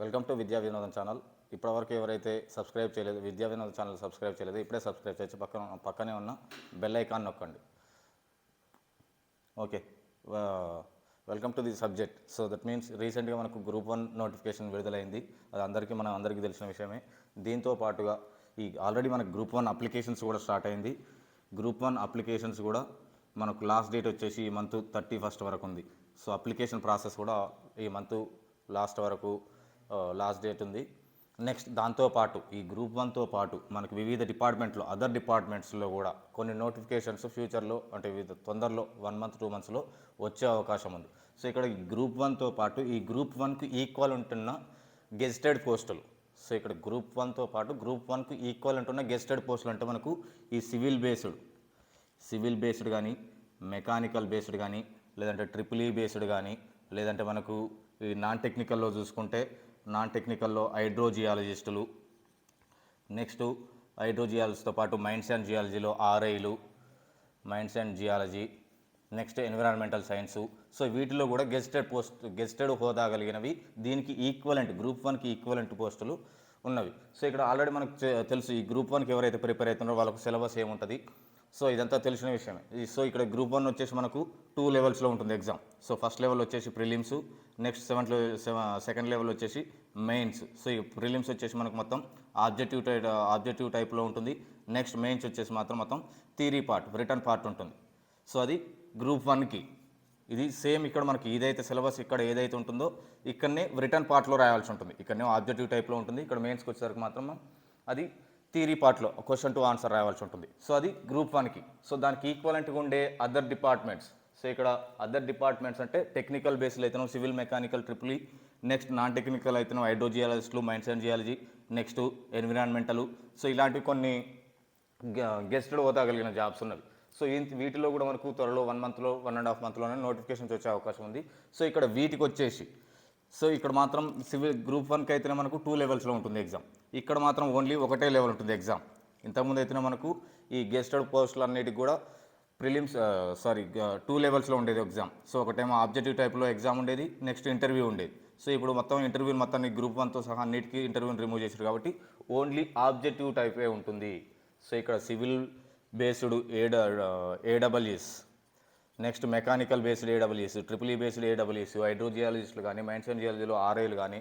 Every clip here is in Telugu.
వెల్కమ్ టు విద్యా వినోదం ఛానల్. ఇప్పటివరకు ఎవరైతే సబ్స్క్రైబ్ చేయలేదు విద్యా వినోదం ఛానల్ సబ్స్క్రైబ్ చేయలేదు ఇప్పుడే సబ్స్క్రైబ్ చేసి పక్కనే ఉన్న బెల్ ఐకాన్ నొక్కండి. Okay, welcome to the subject. So that means రీసెంట్గా మనకు గ్రూప్ 1 నోటిఫికేషన్ విడుదలైంది. అది అందరికీ తెలిసిన విషయమే. దీంతో పాటుగా ఆల్రెడీ మనకు గ్రూప్ 1 అప్లికేషన్స్ కూడా స్టార్ట్ అయింది. గ్రూప్ 1 అప్లికేషన్స్ కూడా మనకు లాస్ట్ డేట్ వచ్చేసి ఈ మంత్ 31st వరకు ఉంది. సో అప్లికేషన్ ప్రాసెస్ కూడా ఈ మంత్ లాస్ట్ వరకు లాస్ట్ డేట్ ఉంది. నెక్స్ట్ దాంతోపాటు ఈ గ్రూప్ 1తో పాటు మనకు వివిధ డిపార్ట్మెంట్లో అదర్ డిపార్ట్మెంట్స్లో కూడా కొన్ని నోటిఫికేషన్స్ ఫ్యూచర్లో అంటే తొందరలో 1 month 2 monthsలో వచ్చే అవకాశం ఉంది. సో ఇక్కడ ఈ గ్రూప్ 1తో పాటు ఈ గ్రూప్ 1కు ఈక్వల్ ఉంటున్న గెజిటెడ్ పోస్టులు. సో ఇక్కడ గ్రూప్ 1తో పాటు గ్రూప్ 1కు ఈక్వల్ ఉంటున్న గెజిటెడ్ పోస్టులు అంటే మనకు ఈ సివిల్ బేస్డ్ కానీ మెకానికల్ బేస్డ్ కానీ లేదంటే ట్రిపుల్ బేస్డ్ కానీ లేదంటే మనకు ఈ నాన్ టెక్నికల్లో చూసుకుంటే నాన్ టెక్నికల్లో హైడ్రోజియాలజిస్టులు, నెక్స్ట్ హైడ్రోజియాలజీతో పాటు మైన్స్ అండ్ జియాలజీలో ఆర్ఐలు, mines and geology, next environmental science. So వీటిలో కూడా గెజిటెడ్ హోదా కలిగినవి దీనికి ఈక్వలెంట్ గ్రూప్ 1కి ఈక్వలెంట్ పోస్టులు ఉన్నవి. సో ఇక్కడ ఆల్రెడీ మనకు తెలుసు ఈ గ్రూప్ 1కి ఎవరైతే ప్రిపేర్ అవుతున్నారో వాళ్ళకు సిలబస్ ఏముంటుంది. సో ఇదంతా తెలిసిన విషయమే. సో ఇక్కడ గ్రూప్ 1 వచ్చేసి మనకు 2 లెవెల్స్లో ఉంటుంది ఎగ్జామ్. సో ఫస్ట్ లెవెల్ వచ్చేసి ప్రిలిమ్స్, నెక్స్ట్ సెకండ్ లెవెల్ వచ్చేసి మెయిన్స్. సో ఈ ప్రిలిమ్స్ వచ్చేసి మనకు మొత్తం ఆబ్జెక్టివ్ టైప్లో ఉంటుంది. నెక్స్ట్ మెయిన్స్ వచ్చేసి మొత్తం థియరీ పార్ట్, రిటర్న్ పార్ట్ ఉంటుంది. సో అది గ్రూప్ 1కి ఇది సేమ్. ఇక్కడ మనకి ఏదైతే సిలబస్ ఇక్కడ ఏదైతే ఉంటుందో ఇక్కడనే రిటర్న్ పార్ట్లో రాయాల్సి ఉంటుంది. ఇక్కడనే ఆబ్జెక్టివ్ టైప్లో ఉంటుంది. ఇక్కడ మెయిన్స్కి వచ్చేసరికి మాత్రం అది థియరీ పార్ట్లో క్వశ్చన్ టు ఆన్సర్ రాయాల్సి ఉంటుంది. సో అది గ్రూప్ 1కి. సో దానికి ఈక్వలెంట్గా ఉండే అదర్ డిపార్ట్మెంట్స్. సో ఇక్కడ అదర్ డిపార్ట్మెంట్స్ అంటే టెక్నికల్ బేస్లో అయితేనో civil, mechanical, triple, next non technical అయితేనో హైడ్రోజియాలజిస్టులు, mines and geology, next environmental. So ఇలాంటివి కొన్ని గెస్టెడ్ హోదా కలిగిన జాబ్స్ ఉన్నవి. సో వీటిలో కూడా మనకు త్వరలో 1 monthలో 1.5 monthలోనే నోటిఫికేషన్స్ వచ్చే అవకాశం ఉంది. సో ఇక్కడ వీటికి వచ్చేసి సో ఇక్కడ మాత్రం సివిల్ గ్రూప్ 1కి అయితేనే మనకు 2 లెవెల్స్లో ఉంటుంది ఎగ్జామ్. ఇక్కడ మాత్రం ఓన్లీ ఒకటే లెవెల్ ఉంటుంది ఎగ్జామ్. ఇంతకుముందు అయితేనే మనకు ఈ గెస్టెడ్ పోస్టులు అన్నిటికి కూడా ప్రిలిమ్స్ 2 లెవెల్స్లో ఉండేది ఎగ్జామ్. సో ఒకటేమో ఆబ్జెక్టివ్ టైప్లో ఎగ్జామ్ ఉండేది, నెక్స్ట్ ఇంటర్వ్యూ ఉండేది. సో ఇప్పుడు మొత్తం ఇంటర్వ్యూ మొత్తాన్ని గ్రూప్ 1తో సహా అన్నిటికీ ఇంటర్వ్యూని రిమూవ్ చేశారు కాబట్టి ఓన్లీ ఆబ్జెక్టివ్ టైపే ఉంటుంది. సో ఇక్కడ civil based AWS, next mechanical based AWS, triple based AWS, హైడ్రోజియాలజిస్టులు కానీ, మైన్స్ అండ్ జియాలజీలో ఆర్ఐలు కానీ,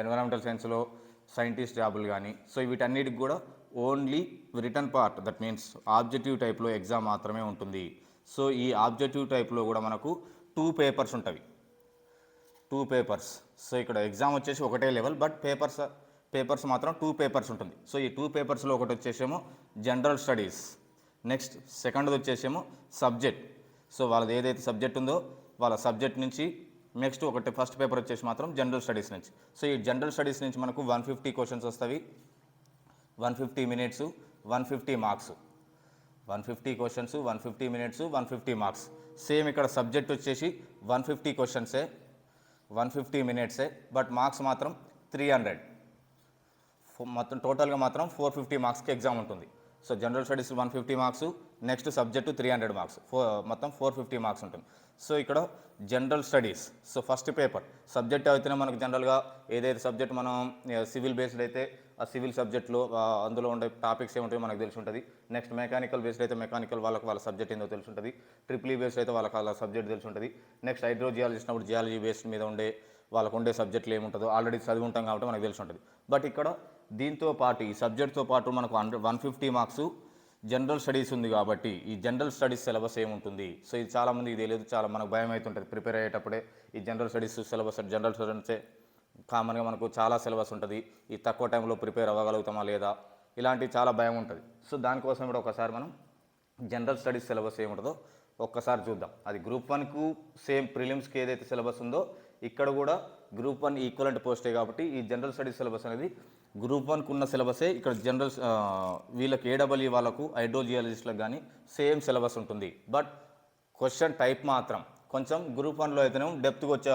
ఎన్విరాన్మెంటల్ సైన్స్లో సైంటిస్ట్ జాబులు కానీ. సో వీటన్నిటికి కూడా only return part, that means objective టైప్లో ఎగ్జామ్ మాత్రమే ఉంటుంది. సో ఈ ఆబ్జెక్టివ్ టైప్లో కూడా మనకు 2 పేపర్స్ ఉంటుంది. 2 పేపర్స్. సో ఇక్కడ ఎగ్జామ్ వచ్చేసి ఒకటే లెవెల్, బట్ పేపర్స్ మాత్రం 2 పేపర్స్ ఉంటుంది. సో ఈ 2 పేపర్స్లో ఒకటి వచ్చేసేమో జనరల్ స్టడీస్, నెక్స్ట్ సెకండ్ది వచ్చేసేమో సబ్జెక్ట్. సో వాళ్ళది ఏదైతే సబ్జెక్ట్ ఉందో వాళ్ళ సబ్జెక్ట్ నుంచి నెక్స్ట్ ఒకటి ఫస్ట్ పేపర్ వచ్చేసి మాత్రం జనరల్ స్టడీస్ నుంచి. సో ఈ జనరల్ స్టడీస్ నుంచి మనకు 150 క్వశ్చన్స్ వస్తాయి, 150 minutes, 150 marks. 150 questions, 150 minutes, 150 marks. Same ఇక్కడ సబ్జెక్ట్ వచ్చేసి 150 క్వశ్చన్సే, 150 minutesే, బట్ మార్క్స్ మాత్రం 300. మొత్తం టోటల్గా మాత్రం 450 మార్క్స్కి ఎగ్జామ్ ఉంటుంది. So general studies 150 marks, next subject 300 marks, మొత్తం 450 మార్క్స్ ఉంటుంది. సో ఇక్కడ general studies. So first paper subject అయితేనే మనకు జనరల్గా ఏదైతే సబ్జెక్ట్ మనం సివిల్ బేస్డ్ అయితే ఆ సివిల్ సబ్జెక్ట్లో అందులో ఉండే టాపిక్స్ ఏముంటాయో మనకు తెలిసి ఉంటుంది. నెక్స్ట్ మెకానికల్ బేస్డ్ అయితే మెకానికల్ వాళ్ళ సబ్జెక్ట్ ఏందో తెలిసి ఉంటుంది. ట్రిపుల్ బేస్డ్ అయితే వాళ్ళ సబ్జెక్ట్ తెలిసి ఉంటుంది. నెక్స్ట్ హైడ్రోజియాలజిస్ట్ అప్పుడు జియాలజీ బేస్డ్ మీద ఉండే సబ్జెక్టులు ఏముంటుందో ఆల్రెడీ చదివి ఉంటాం కాబట్టి మనకు తెలిసి ఉంటుంది. బట్ ఇక్కడ దీంతో పాటు ఈ సబ్జెక్ట్తో పాటు మనకు 150 మార్క్స్ జనరల్ స్టడీస్ ఉంది కాబట్టి ఈ జనరల్ స్టడీస్ సిలబస్ ఏముంటుంది. సో ఇది చాలామందికి తెలియదు, చాలా మనకు భయం అవుతుంటుంది ప్రిపేర్ అయ్యేటప్పుడే. ఈ జనరల్ స్టడీస్ సిలబస్ జనరల్ స్టూడెంట్సే కామన్గా మనకు చాలా సిలబస్ ఉంటుంది. ఈ తక్కువ టైంలో ప్రిపేర్ అవ్వగలుగుతామా లేదా ఇలాంటివి చాలా భయం ఉంటుంది. సో దానికోసం కూడా ఒకసారి మనం జనరల్ స్టడీస్ సిలబస్ ఏముంటుందో ఒక్కసారి చూద్దాం. అది గ్రూప్ 1కు సేమ్ ప్రిలిమ్స్కి ఏదైతే సిలబస్ ఉందో ఇక్కడ కూడా గ్రూప్ 1 ఈక్వలెంట్ పోస్టే కాబట్టి ఈ జనరల్ స్టడీస్ సిలబస్ అనేది గ్రూప్ 1కు ఉన్న సిలబసే ఇక్కడ వీళ్ళకి ఏడబ్ల్యూ వాళ్ళకు హైడ్రోజియాలజిస్టులకు కానీ సేమ్ సిలబస్ ఉంటుంది. బట్ క్వశ్చన్ టైప్ మాత్రం కొంచెం గ్రూప్ 1లో అయితేనే డెప్త్గా వచ్చే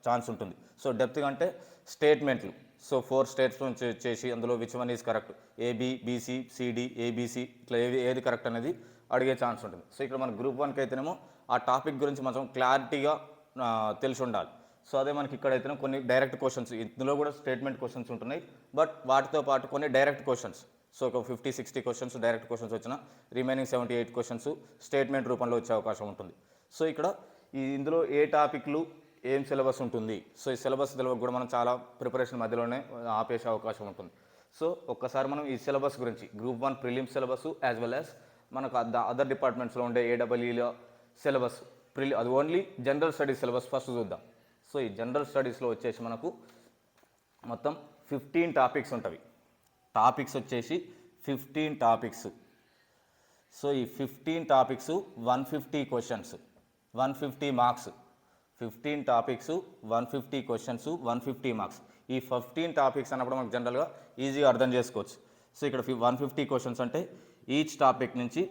ఛాన్స్ ఉంటుంది. సో డెప్త్గా అంటే స్టేట్మెంట్లు. సో 4 స్టేట్స్ నుంచి చేసి అందులో which one is correct, AB, BC, CD, ABC ఇట్లా ఏది కరెక్ట్ అనేది అడిగే ఛాన్స్ ఉంటుంది. సో ఇక్కడ మన గ్రూప్ 1కి అయితేనేమో ఆ టాపిక్ గురించి కొంచెం క్లారిటీగా తెలిసి ఉండాలి. సో అదే మనకి ఇక్కడైతే కొన్ని డైరెక్ట్ క్వశ్చన్స్, ఇందులో కూడా స్టేట్మెంట్ క్వశ్చన్స్ ఉంటున్నాయి, బట్ వాటితో పాటు కొన్ని డైరెక్ట్ క్వశ్చన్స్. సో ఒక 50-60 క్వశ్చన్స్ డైరెక్ట్ క్వశ్చన్స్ వచ్చిన రిమైనింగ్ 78 క్వశ్చన్స్ స్టేట్మెంట్ రూపంలో వచ్చే అవకాశం ఉంటుంది. సో ఇక్కడ ఇందులో ఏ టాపిక్లు ఏం సిలబస్ ఉంటుంది, సో ఈ సిలబస్ తెలియక కూడా మనం చాలా ప్రిపరేషన్ మధ్యలోనే ఆపేసే అవకాశం ఉంటుంది. సో ఒక్కసారి మనం ఈ సిలబస్ గురించి group 1 prelims syllabus as well as మనకు అదర్ డిపార్ట్మెంట్స్లో ఉండే ఏడబ్ల్యూలో సిలబస్ అది only general studies syllabus first చూద్దాం. సో ఈ జనరల్ స్టడీస్లో వచ్చేసి మనకు మొత్తం 15 టాపిక్స్ ఉంటుంది. టాపిక్స్ వచ్చేసి 15 టాపిక్స్. సో ఈ 15 topics 150 questions, 150 marks. 15 topics 150 questions 150 marks. ఈ 15 టాపిక్స్ అన్నప్పుడు మనకు జనరల్గా ఈజీగా అర్థం చేసుకోవచ్చు. సో ఇక్కడ 150 క్వశ్చన్స్ అంటే ఈచ్ టాపిక్ నుంచి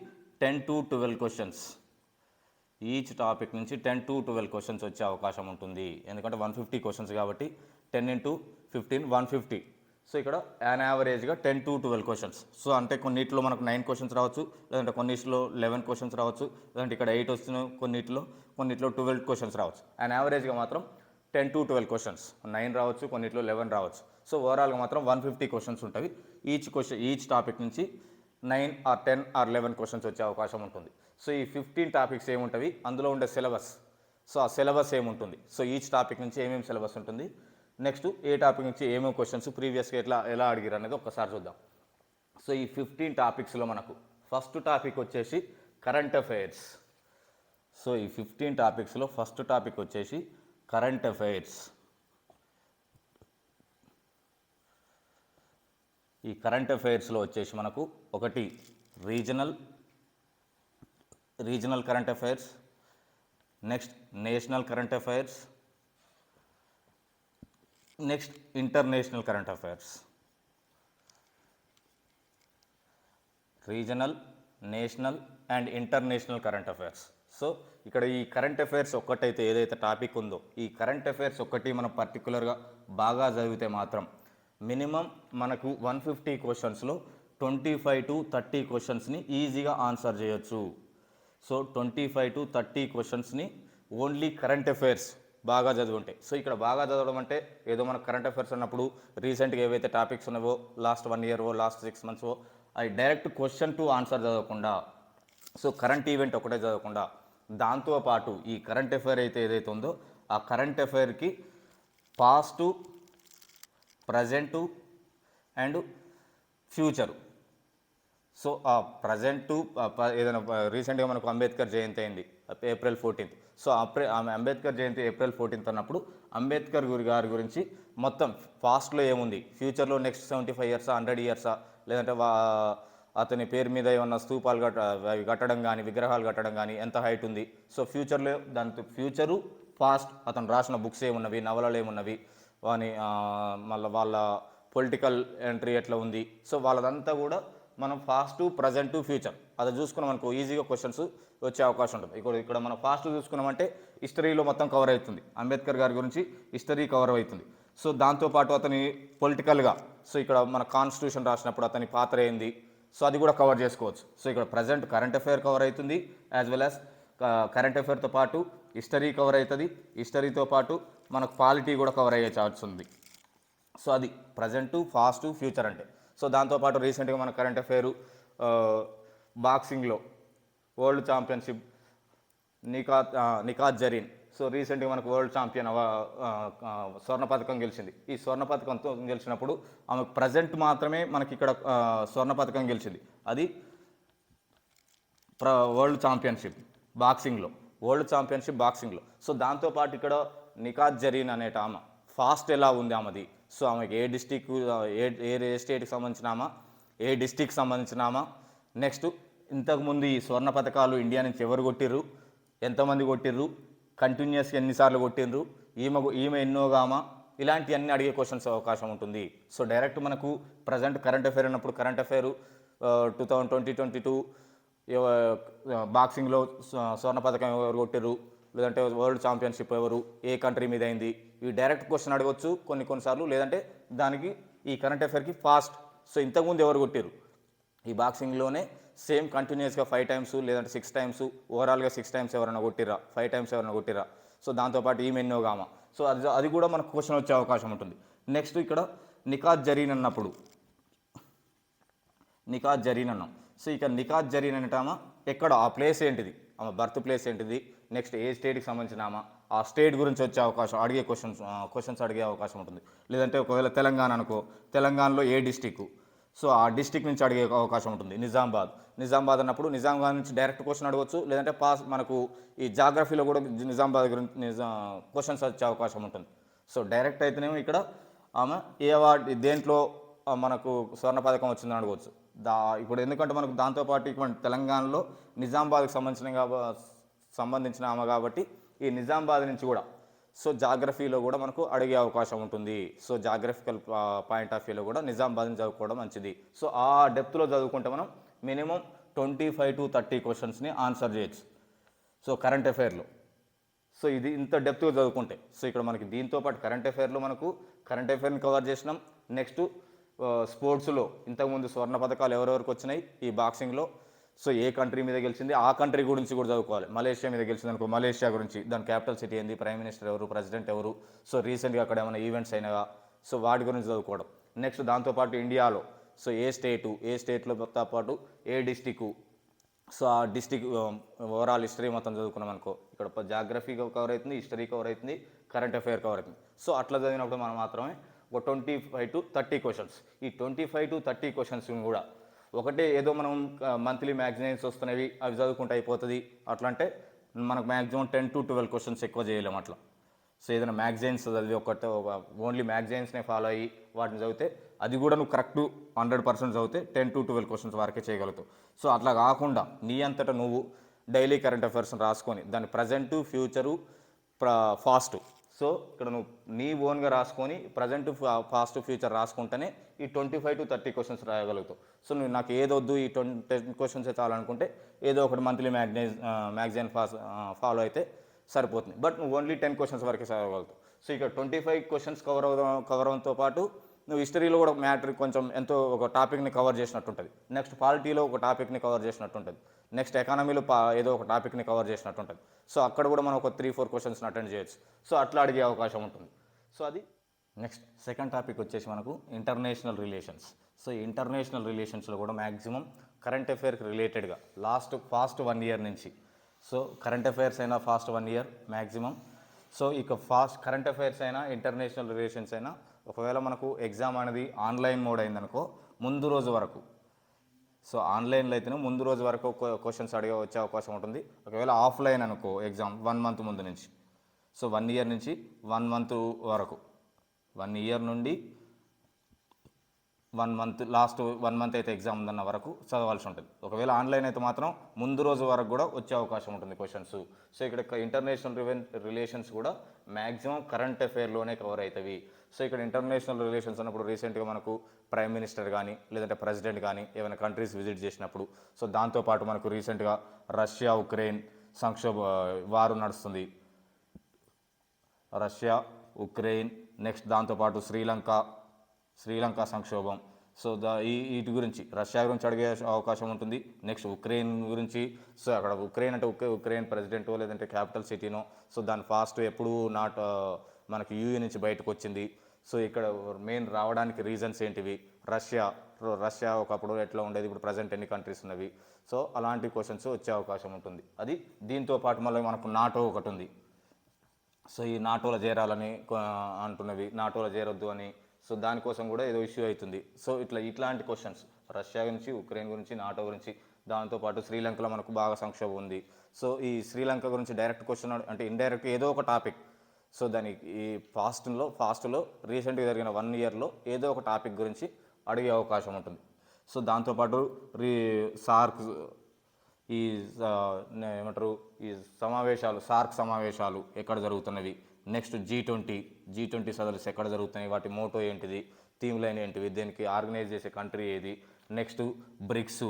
10 to 12 క్వశ్చన్స్, ఈచ్ టాపిక్ నుంచి 10 to 12 క్వశ్చన్స్ వచ్చే అవకాశం ఉంటుంది. ఎందుకంటే 150 క్వశ్చన్స్ కాబట్టి 10 into 15 150. సో ఇక్కడ యాన్ యావరేజ్గా 10 to 12 క్వశ్చన్స్. సో అంటే కొన్నిట్లో మనకు 9 క్వశ్చన్స్ రావచ్చు, లేదంటే కొన్నిట్లో 11 క్వశ్చన్స్ రావచ్చు, లేదంటే ఇక్కడ 8 వస్తున్నాయి, కొన్నిట్లో 12 క్వశ్చన్స్ రావచ్చు. యాన్ యావరేజ్గా మాత్రం 10 to 12 క్వశ్చన్స్, 9 రావచ్చు, కొన్నిట్లో 11 రావచ్చు. సో ఓవరాల్గా మాత్రం 150 క్వశ్చన్స్ ఉంటుంది. ఈచ్ టాపిక్ నుంచి 9 or 10 or 11 క్వశ్చన్స్ వచ్చే అవకాశం ఉంటుంది. సో ఈ 15 టాపిక్స్ ఏముంటుంది, అందులో ఉండే సిలబస్, సో ఆ సిలబస్ ఏముంటుంది, సో ఈచ్ టాపిక్ నుంచి ఏమేమి సిలబస్ ఉంటుంది, నెక్స్ట్ ఏ టాపిక్ నుంచి ఏమేమి క్వశ్చన్స్ ప్రీవియస్గా ఎలా అడిగారు అనేది ఒక్కసారి చూద్దాం. సో ఈ 15 టాపిక్స్లో మనకు ఫస్ట్ టాపిక్ వచ్చేసి కరెంట్ అఫైర్స్. సో ఈ 15 టాపిక్స్లో ఫస్ట్ టాపిక్ వచ్చేసి కరెంట్ అఫైర్స్. ఈ కరెంట్ అఫైర్స్లో వచ్చేసి మనకు ఒకటి regional current affairs, next national current affairs, next international current affairs. Regional, national and international current affairs. So ఇక్కడ ఈ కరెంట్ అఫైర్స్ ఒక్కటైతే ఏదైతే టాపిక్ ఉందో, ఈ కరెంట్ అఫైర్స్ ఒక్కటి మనం పర్టికులర్గా బాగా చదివితే మాత్రం మినిమం మనకు 150 క్వశ్చన్స్లో 25 to 30 క్వశ్చన్స్ని ఈజీగా ఆన్సర్ చేయొచ్చు. సో 25 to 30 క్వశ్చన్స్ని ఓన్లీ కరెంట్ అఫైర్స్ బాగా చదువుంటాయి. సో ఇక్కడ బాగా చదవడం అంటే ఏదో మనకు కరెంట్ అఫైర్స్ అన్నప్పుడు రీసెంట్గా ఏవైతే టాపిక్స్ ఉన్నావో లాస్ట్ 1 year లాస్ట్ 6 months అది డైరెక్ట్ క్వశ్చన్ టు ఆన్సర్ చదవకుండా, సో కరెంట్ ఈవెంట్ ఒకటే చదవకుండా దాంతోపాటు ఈ కరెంట్ అఫైర్ అయితే ఏదైతే ఉందో ఆ కరెంట్ అఫైర్కి past, present and future. So ఆ ప్రజెంటు ఏదైనా రీసెంట్గా మనకు అంబేద్కర్ జయంతి అయింది April 14th. So Ambedkar Jayanti April 14th అన్నప్పుడు అంబేద్కర్ గారి గురించి మొత్తం పాస్ట్లో ఏముంది, ఫ్యూచర్లో నెక్స్ట్ 75 years 100 years లేదంటే అతని పేరు మీద ఏమన్నా స్తూపాలు కట్టడం కానీ విగ్రహాలు కట్టడం కానీ ఎంత హైట్ ఉంది, సో ఫ్యూచర్లో దాంతో ఫ్యూచరు పాస్ట్ అతను రాసిన బుక్స్ ఏమున్నవి, నవలలు ఏమున్నవి, వాని మళ్ళీ వాళ్ళ పొలిటికల్ ఎంట్రీ ఎట్లా ఉంది, సో వాళ్ళదంతా కూడా మనం ఫాస్ట్, ప్రజెంట్, ఫ్యూచర్ అది చూసుకున్నాం అనుకో ఈజీగా క్వశ్చన్స్ వచ్చే అవకాశం ఉంటుంది. ఇక్కడ మనం ఫాస్ట్ చూసుకున్నామంటే హిస్టరీలో మొత్తం కవర్ అవుతుంది, అంబేద్కర్ గారి గురించి హిస్టరీ కవర్ అవుతుంది. సో దాంతోపాటు అతని పొలిటికల్గా, సో ఇక్కడ మన కాన్స్టిట్యూషన్ రాసినప్పుడు అతని పాత్ర ఏంది, సో అది కూడా కవర్ చేసుకోవచ్చు. సో ఇక్కడ ప్రజెంట్ కరెంట్ అఫైర్ కవర్ అవుతుంది, యాజ్ వెల్ యాజ్ కరెంట్ అఫైర్తో పాటు హిస్టరీ కవర్ అవుతుంది, హిస్టరీతో పాటు మనకు పాలిటీ కూడా కవర్ అయ్యే ఛాన్స్ ఉంది. సో అది ప్రజెంటు, ఫాస్ట్, ఫ్యూచర్ అంటే. సో దాంతోపాటు రీసెంట్గా మన కరెంట్ అఫైరు బాక్సింగ్లో world championship Nikhat Zareen, so రీసెంట్గా మనకు వరల్డ్ ఛాంపియన్ స్వర్ణ పథకం గెలిచింది. ఈ స్వర్ణ పథకంతో గెలిచినప్పుడు ఆమెకు ప్రజెంట్ మాత్రమే మనకి ఇక్కడ స్వర్ణ పథకం గెలిచింది, అది వరల్డ్ ఛాంపియన్షిప్ బాక్సింగ్లో. సో దాంతోపాటు ఇక్కడ నిఖాత్ జరీన్ అనేట ఆమె ఫాస్ట్ ఎలా ఉంది ఆమెది, సో ఆమెకి ఏ డిస్టిక్ ఏ స్టేట్కి సంబంధించిన ఆమె, ఏ డిస్టిక్ సంబంధించిన ఆమె, నెక్స్ట్ ఇంతకుముందు ఈ స్వర్ణ పథకాలు ఇండియా నుంచి ఎవరు కొట్టిర్రు, ఎంతమంది కొట్టిర్రు, కంటిన్యూస్గా ఎన్నిసార్లు కొట్టిర్రు, ఈమె ఎన్నోగామా, ఇలాంటివన్నీ అడిగే క్వశ్చన్స్ అవకాశం ఉంటుంది. సో డైరెక్ట్ మనకు ప్రజెంట్ కరెంట్ అఫైర్ అన్నప్పుడు కరెంట్ అఫైరు 2022 బాక్సింగ్లో స్వర్ణ పథకం ఎవరు కొట్టిర్రు, లేదంటే వరల్డ్ ఛాంపియన్షిప్ ఎవరు, ఏ కంట్రీ మీద అయింది, ఇవి డైరెక్ట్ క్వశ్చన్ అడగవచ్చు కొన్నిసార్లు. లేదంటే దానికి ఈ కరెంట్ అఫైర్కి ఫాస్ట్, సో ఇంతకుముందు ఎవరు కొట్టిరు, ఈ బాక్సింగ్లోనే సేమ్ కంటిన్యూస్గా 5 times లేదంటే 6 times, ఓవరాల్గా 6 times ఎవరైనా కొట్టిరా, 5 times ఎవరైనా కొట్టిరా, సో దాంతోపాటు ఈమె ఎన్నోగామా, సో అది కూడా మనకు క్వశ్చన్ వచ్చే అవకాశం ఉంటుంది. నెక్స్ట్ ఇక్కడ నికాత్ జరీన్ అన్నప్పుడు నికాత్ జరీన్ అన్నాం. సో ఇక నికాత్ జరీన్ అనేటామా ఎక్కడ ఆ ప్లేస్ ఏంటిది, ఆమె బర్త్ ప్లేస్ ఏంటిది, నెక్స్ట్ ఏ స్టేట్కి సంబంధించిన ఆమె, ఆ స్టేట్ గురించి వచ్చే అవకాశం అడిగే క్వశ్చన్స్ అడిగే అవకాశం ఉంటుంది. లేదంటే ఒకవేళ తెలంగాణ అనుకో, తెలంగాణలో ఏ డిస్టిక్, సో ఆ డిస్టిక్ నుంచి అడిగే అవకాశం ఉంటుంది. నిజామాబాద్ అన్నప్పుడు నిజామాబాద్ నుంచి డైరెక్ట్ క్వశ్చన్ అడగవచ్చు. లేదంటే మనకు ఈ జాగ్రఫీలో కూడా నిజామాబాద్ గురించి క్వశ్చన్స్ వచ్చే అవకాశం ఉంటుంది. సో డైరెక్ట్ అయితేనేమో ఇక్కడ ఆమె ఏ అవార్డు దేంట్లో మనకు స్వర్ణ పథకం వచ్చిందని అడగవచ్చు. ఇప్పుడు ఎందుకంటే మనకు దాంతోపాటు ఇటువంటి తెలంగాణలో నిజామాబాద్కి సంబంధించిన ఆమె కాబట్టి ఈ నిజామాబాద్ నుంచి కూడా సో జాగ్రఫీలో కూడా మనకు అడిగే అవకాశం ఉంటుంది. సో జాగ్రఫికల్ పాయింట్ ఆఫ్ వ్యూలో కూడా నిజామాబాద్ని చదువుకోవడం మంచిది. సో ఆ డెప్త్లో చదువుకుంటే మనం మినిమం 25 to 30 క్వశ్చన్స్ని ఆన్సర్ చేయొచ్చు. సో కరెంట్ అఫైర్లో సో ఇది ఇంత డెప్త్గా చదువుకుంటే. సో ఇక్కడ మనకి దీంతో పాటు కరెంట్ అఫైర్లో మనకు కరెంట్ అఫైర్ని కవర్ చేసినాం. నెక్స్ట్ స్పోర్ట్స్లో ఇంతకుముందు స్వర్ణ పథకాలు ఎవరెవరికి వచ్చినాయి ఈ బాక్సింగ్లో, సో ఏ కంట్రీ మీద గెలిచింది ఆ కంట్రీ గురించి కూడా చదువుకోవాలి. మలేషియా మీద గెలిచింది అనుకో, మలేషియా గురించి, దాని క్యాపిటల్ సిటీ ఏంది, ప్రైమ్ మినిస్టర్ ఎవరు, ప్రెసిడెంట్ ఎవరు, సో రీసెంట్గా అక్కడ ఏమైనా ఈవెంట్స్ అయినాయా, సో వాటి గురించి చదువుకోవడం. నెక్స్ట్ దాంతోపాటు ఇండియాలో సో ఏ స్టేట్లతో పాటు ఏ డిస్టిక్, సో ఆ డిస్టిక్ ఓవరాల్ హిస్టరీ మొత్తం చదువుకున్నాం అనుకో, ఇక్కడ జాగ్రఫీ కవర్ అవుతుంది, హిస్టరీ కవర్ అవుతుంది, కరెంట్ అఫైర్ కవర్ అవుతుంది. సో అట్లా చదివినప్పుడు మనం మాత్రమే ఒక 25 to 30 క్వశ్చన్స్. ఈ 25 to 30 క్వశ్చన్స్ కూడా ఒకటే ఏదో మనం మంత్లీ మ్యాగజైన్స్ వస్తున్నవి అవి చదువుకుంటే అయిపోతుంది అట్లా అంటే మనకు మ్యాక్సిమం 10 to 12 క్వశ్చన్స్ ఎక్కువ చేయలేము అట్లా. సో ఏదైనా మ్యాగజైన్స్ చదివి ఓన్లీ మ్యాగజైన్స్నే ఫాలో అయ్యి వాటిని చదివితే అది కూడా నువ్వు కరెక్ట్ 100% చదివితే 10 to 12 క్వశ్చన్స్ వరకే చేయగలుగుతావు. సో అట్లా కాకుండా నీ అంతటా నువ్వు డైలీ కరెంట్ అఫైర్స్ని రాసుకొని దాని ప్రజెంటు, ఫ్యూచరు, ఫాస్ట్, సో ఇక్కడ నువ్వు నీ ఓన్గా రాసుకొని ప్రజెంట్, పాస్ట్, ఫ్యూచర్ రాసుకుంటేనే ఈ 25 to 30 క్వశ్చన్స్ రాయగలుగుతావు. సో నువ్వు నాకు ఏదొద్దు ఈ 10 క్వశ్చన్స్ చాలనుకుంటే ఏదో ఒకటి మంత్లీ మ్యాగజైన్ ఫాలో అయితే సరిపోతుంది. బట్ నువ్వు ఓన్లీ 10 క్వశ్చన్స్ వరకే చదవగలుగుతావు. సో ఇక్కడ 25 క్వశ్చన్స్ కవర్ అవడంతో పాటు నువ్వు హిస్టరీలో కూడా మ్యాటర్ కొంచెం ఎంతో ఒక టాపిక్ని కవర్ చేసినట్టు ఉంటుంది. నెక్స్ట్ పాలిటీలో ఒక టాపిక్ని కవర్ చేసినట్టు ఉంటుంది. నెక్స్ట్ ఎకానమీలో ఏదో ఒక టాపిక్ని కవర్ చేసినట్టు ఉంటుంది. సో అక్కడ కూడా మనం ఒక 3-4 క్వశ్చన్స్ని అటెండ్ చేయొచ్చు. సో అట్లా అడిగే అవకాశం ఉంటుంది. సో అది నెక్స్ట్ సెకండ్ టాపిక్ వచ్చేసి మనకు ఇంటర్నేషనల్ రిలేషన్స్. సో ఇంటర్నేషనల్ రిలేషన్స్లో కూడా మ్యాక్సిమం కరెంట్ అఫైర్కి రిలేటెడ్గా ఫాస్ట్ 1 year నుంచి, సో కరెంట్ అఫైర్స్ అయినా ఫాస్ట్ 1 year మ్యాక్సిమం. సో ఇక కరెంట్ అఫైర్స్ అయినా ఇంటర్నేషనల్ రిలేషన్స్ అయినా ఒకవేళ మనకు ఎగ్జామ్ అనేది ఆన్లైన్ మోడ్ అయిందనుకో ముందు రోజు వరకు, సో ఆన్లైన్లో అయితేనే ముందు రోజు వరకు క్వశ్చన్స్ వచ్చే అవకాశం ఉంటుంది. ఒకవేళ ఆఫ్లైన్ అనుకో ఎగ్జామ్ 1 month ముందు నుంచి, సో 1 year నుంచి 1 month వరకు, 1 year నుండి 1 month లాస్ట్ 1 month అయితే ఎగ్జామ్ ఉందన్న వరకు చదవాల్సి ఉంటుంది. ఒకవేళ ఆన్లైన్ అయితే మాత్రం ముందు రోజు వరకు కూడా వచ్చే అవకాశం ఉంటుంది క్వశ్చన్స్. సో ఇక్కడ ఇంటర్నేషనల్ రిలేషన్స్ కూడా మ్యాక్సిమం కరెంట్ అఫైర్లోనే కవర్ అవుతాయి. సో ఇక్కడ ఇంటర్నేషనల్ రిలేషన్స్ అన్నప్పుడు రీసెంట్గా మనకు ప్రైమ్ మినిస్టర్ కానీ లేదంటే ప్రెసిడెంట్ కానీ ఏమైనా కంట్రీస్ విజిట్ చేసినప్పుడు, సో దాంతోపాటు మనకు రీసెంట్గా రష్యా ఉక్రెయిన్ వారు నడుస్తుంది, రష్యా ఉక్రెయిన్, నెక్స్ట్ దాంతోపాటు శ్రీలంక సంక్షోభం. సో వీటి గురించి రష్యా గురించి అడిగే అవకాశం ఉంటుంది. నెక్స్ట్ ఉక్రెయిన్ గురించి, సో అక్కడ ఉక్రెయిన్ అంటే ఉక్రెయిన్ ప్రెసిడెంటో లేదంటే క్యాపిటల్ సిటీనో, సో దాని ఫాస్ట్ ఎప్పుడు మనకి యూఏ నుంచి బయటకు వచ్చింది, సో ఇక్కడ మెయిన్ రావడానికి రీజన్స్ ఏంటివి, రష్యా ఒకప్పుడు ఎట్లా ఉండేది, ఇప్పుడు ప్రజెంట్ ఎన్ని కంట్రీస్ ఉన్నవి, సో అలాంటి క్వశ్చన్స్ వచ్చే అవకాశం ఉంటుంది. అది దీంతో పాటు మళ్ళీ మనకు నాటో ఒకటి ఉంది. సో ఈ నాటోలో చేరాలని అంటున్నవి, నాటోలో చేరొద్దు అని, సో దానికోసం కూడా ఏదో ఇష్యూ అవుతుంది. సో ఇట్లాంటి క్వశ్చన్స్ రష్యా గురించి, ఉక్రెయిన్ గురించి, నాటో గురించి, దాంతోపాటు శ్రీలంకలో మనకు బాగా సంక్షోభం ఉంది. సో ఈ శ్రీలంక గురించి డైరెక్ట్ క్వశ్చన్ అంటే ఇండైరెక్ట్ ఏదో ఒక టాపిక్, సో దానికి ఈ ఫాస్ట్లో రీసెంట్గా జరిగిన 1 yearలో ఏదో ఒక టాపిక్ గురించి అడిగే అవకాశం ఉంటుంది. సో దాంతోపాటు సార్క్ ఈ ఏమంటారు ఈ సార్క్ సమావేశాలు ఎక్కడ జరుగుతున్నవి, నెక్స్ట్ G20 సదస్సు ఎక్కడ జరుగుతున్నాయి, వాటి మోటో ఏంటిది, థీమ్ లైన్ ఏంటివి, దీనికి ఆర్గనైజ్ చేసే కంట్రీ ఏది, నెక్స్ట్ బ్రిక్స్,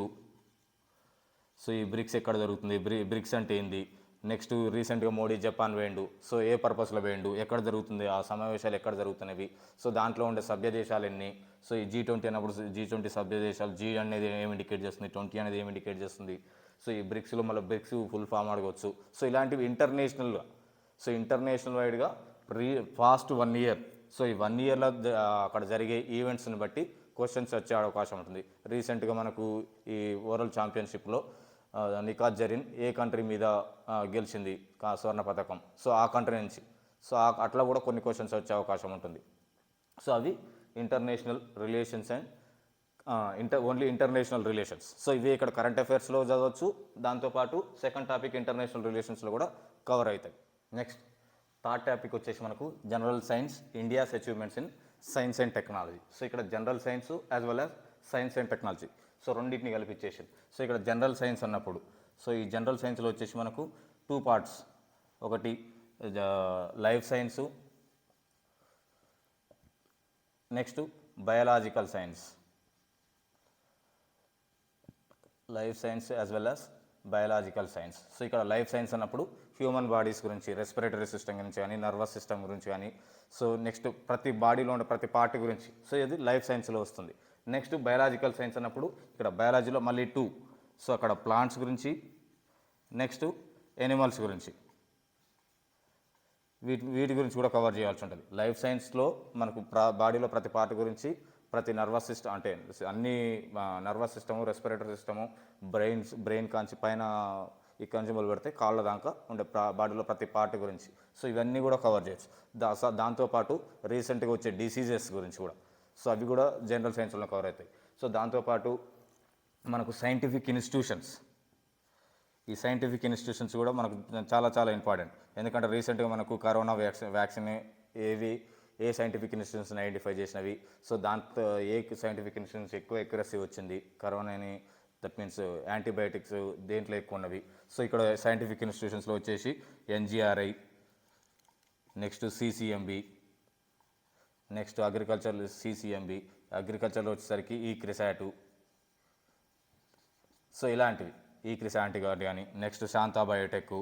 సో ఈ బ్రిక్స్ ఎక్కడ జరుగుతుంది, బ్రిక్స్ అంటే ఏంది, నెక్స్ట్ రీసెంట్గా మోడీ జపాన్ వేయండు, సో ఏ పర్పస్లో వేయండు, ఎక్కడ జరుగుతుంది ఆ సమావేశాలు, ఎక్కడ జరుగుతున్నవి, సో దాంట్లో ఉండే సభ్య దేశాలు ఎన్ని, సో ఈ G20 అన్నప్పుడు G20 సభ్య దేశాలు, G అనేది ఏమి ఇండికేట్ చేస్తుంది, 20 అనేది ఏమి ఇండికేట్ చేస్తుంది, సో ఈ బ్రిక్స్లో మళ్ళీ బ్రిక్స్ ఫుల్ ఫామ్ అడగవచ్చు. సో ఇలాంటివి ఇంటర్నేషనల్ వైడ్గా ఫాస్ట్ 1 ఇయర్. సో ఈ 1 ఇయర్లో అక్కడ జరిగే ఈవెంట్స్ని బట్టి క్వశ్చన్స్ వచ్చే అవకాశం ఉంటుంది. రీసెంట్గా మనకు ఈ వరల్డ్ ఛాంపియన్షిప్లో నిఖాత్ జరీన్ ఏ కంట్రీ మీద గెలిచింది స్వర్ణ పథకం, సో ఆ కంట్రీ నుంచి. సో అట్లా కూడా కొన్ని క్వశ్చన్స్ వచ్చే అవకాశం ఉంటుంది. సో అవి international relations and only international relations. So ఇవి ఇక్కడ కరెంట్ అఫైర్స్లో చదవచ్చు, దాంతోపాటు సెకండ్ టాపిక్ ఇంటర్నేషనల్ రిలేషన్స్లో కూడా కవర్ అవుతాయి. నెక్స్ట్ థర్డ్ టాపిక్ వచ్చేసి మనకు general science, India's achievements in science and technology. So ఇక్కడ general science as well as science and technology, so రెండింటిని కలిపిచ్చేసి. సో ఇక్కడ జనరల్ సైన్స్ అన్నప్పుడు, సో ఈ జనరల్ సైన్స్లో వచ్చేసి మనకు 2 పార్ట్స్, ఒకటి life science, next biological science, life science as well as biological science. So ఇక్కడ లైఫ్ సైన్స్ అన్నప్పుడు హ్యూమన్ బాడీస్ గురించి, రెస్పిరేటరీ సిస్టమ్ గురించి కానీ, నర్వస్ సిస్టమ్ గురించి కానీ, సో నెక్స్ట్ ప్రతి బాడీలో ఉండే ప్రతి పార్ట్ గురించి, సో ఇది లైఫ్ సైన్స్లో వస్తుంది. నెక్స్ట్ బయాలజికల్ సైన్స్ అన్నప్పుడు ఇక్కడ బయాలజీలో మళ్ళీ 2, సో అక్కడ ప్లాంట్స్ గురించి, నెక్స్ట్ ఎనిమల్స్ గురించి, వీటి గురించి కూడా కవర్ చేయాల్సి ఉంటుంది. లైఫ్ సైన్స్లో మనకు బాడీలో ప్రతి పార్ట్ గురించి, ప్రతి నర్వస్ సిస్టమ్ అంటే అన్ని nervous system, respiratory system, brain కాంచి పైన ఇక్కడ నుంచి మొదలు పెడితే కాళ్ళ దాకా ఉండే బాడీలో ప్రతి పార్ట్ గురించి, సో ఇవన్నీ కూడా కవర్ చేయొచ్చు. దాంతోపాటు రీసెంట్గా వచ్చే డిసీజెస్ గురించి కూడా, సో అవి కూడా జనరల్ సైన్స్లో కవర్ అవుతాయి. సో దాంతోపాటు మనకు సైంటిఫిక్ ఇన్స్టిట్యూషన్స్, ఈ సైంటిఫిక్ ఇన్స్టిట్యూషన్స్ కూడా మనకు చాలా చాలా ఇంపార్టెంట్. ఎందుకంటే రీసెంట్గా మనకు కరోనా వ్యాక్సిన్ ఏ సైంటిఫిక్ ఇన్స్టిట్యూషన్స్ ఐడెంటిఫై చేసినవి, సో దాంతో ఏ సైంటిఫిక్ ఇన్స్టిట్యూషన్స్ ఎక్కువ ఎక్యురసీ వచ్చింది కరోనాని, దట్ మీన్స్ యాంటీబయాటిక్స్ దేంట్లో ఎక్కువ ఉన్నవి. సో ఇక్కడ సైంటిఫిక్ ఇన్స్టిట్యూషన్స్లో వచ్చేసి NGRI, next CCMB, next agriculture CCMB, అగ్రికల్చర్లో వచ్చేసరికి ఈ క్రిసాటు, సో ఇలాంటివి ఈ క్రిసాంటి కానీ, నెక్స్ట్ శాంతా బయోటెక్,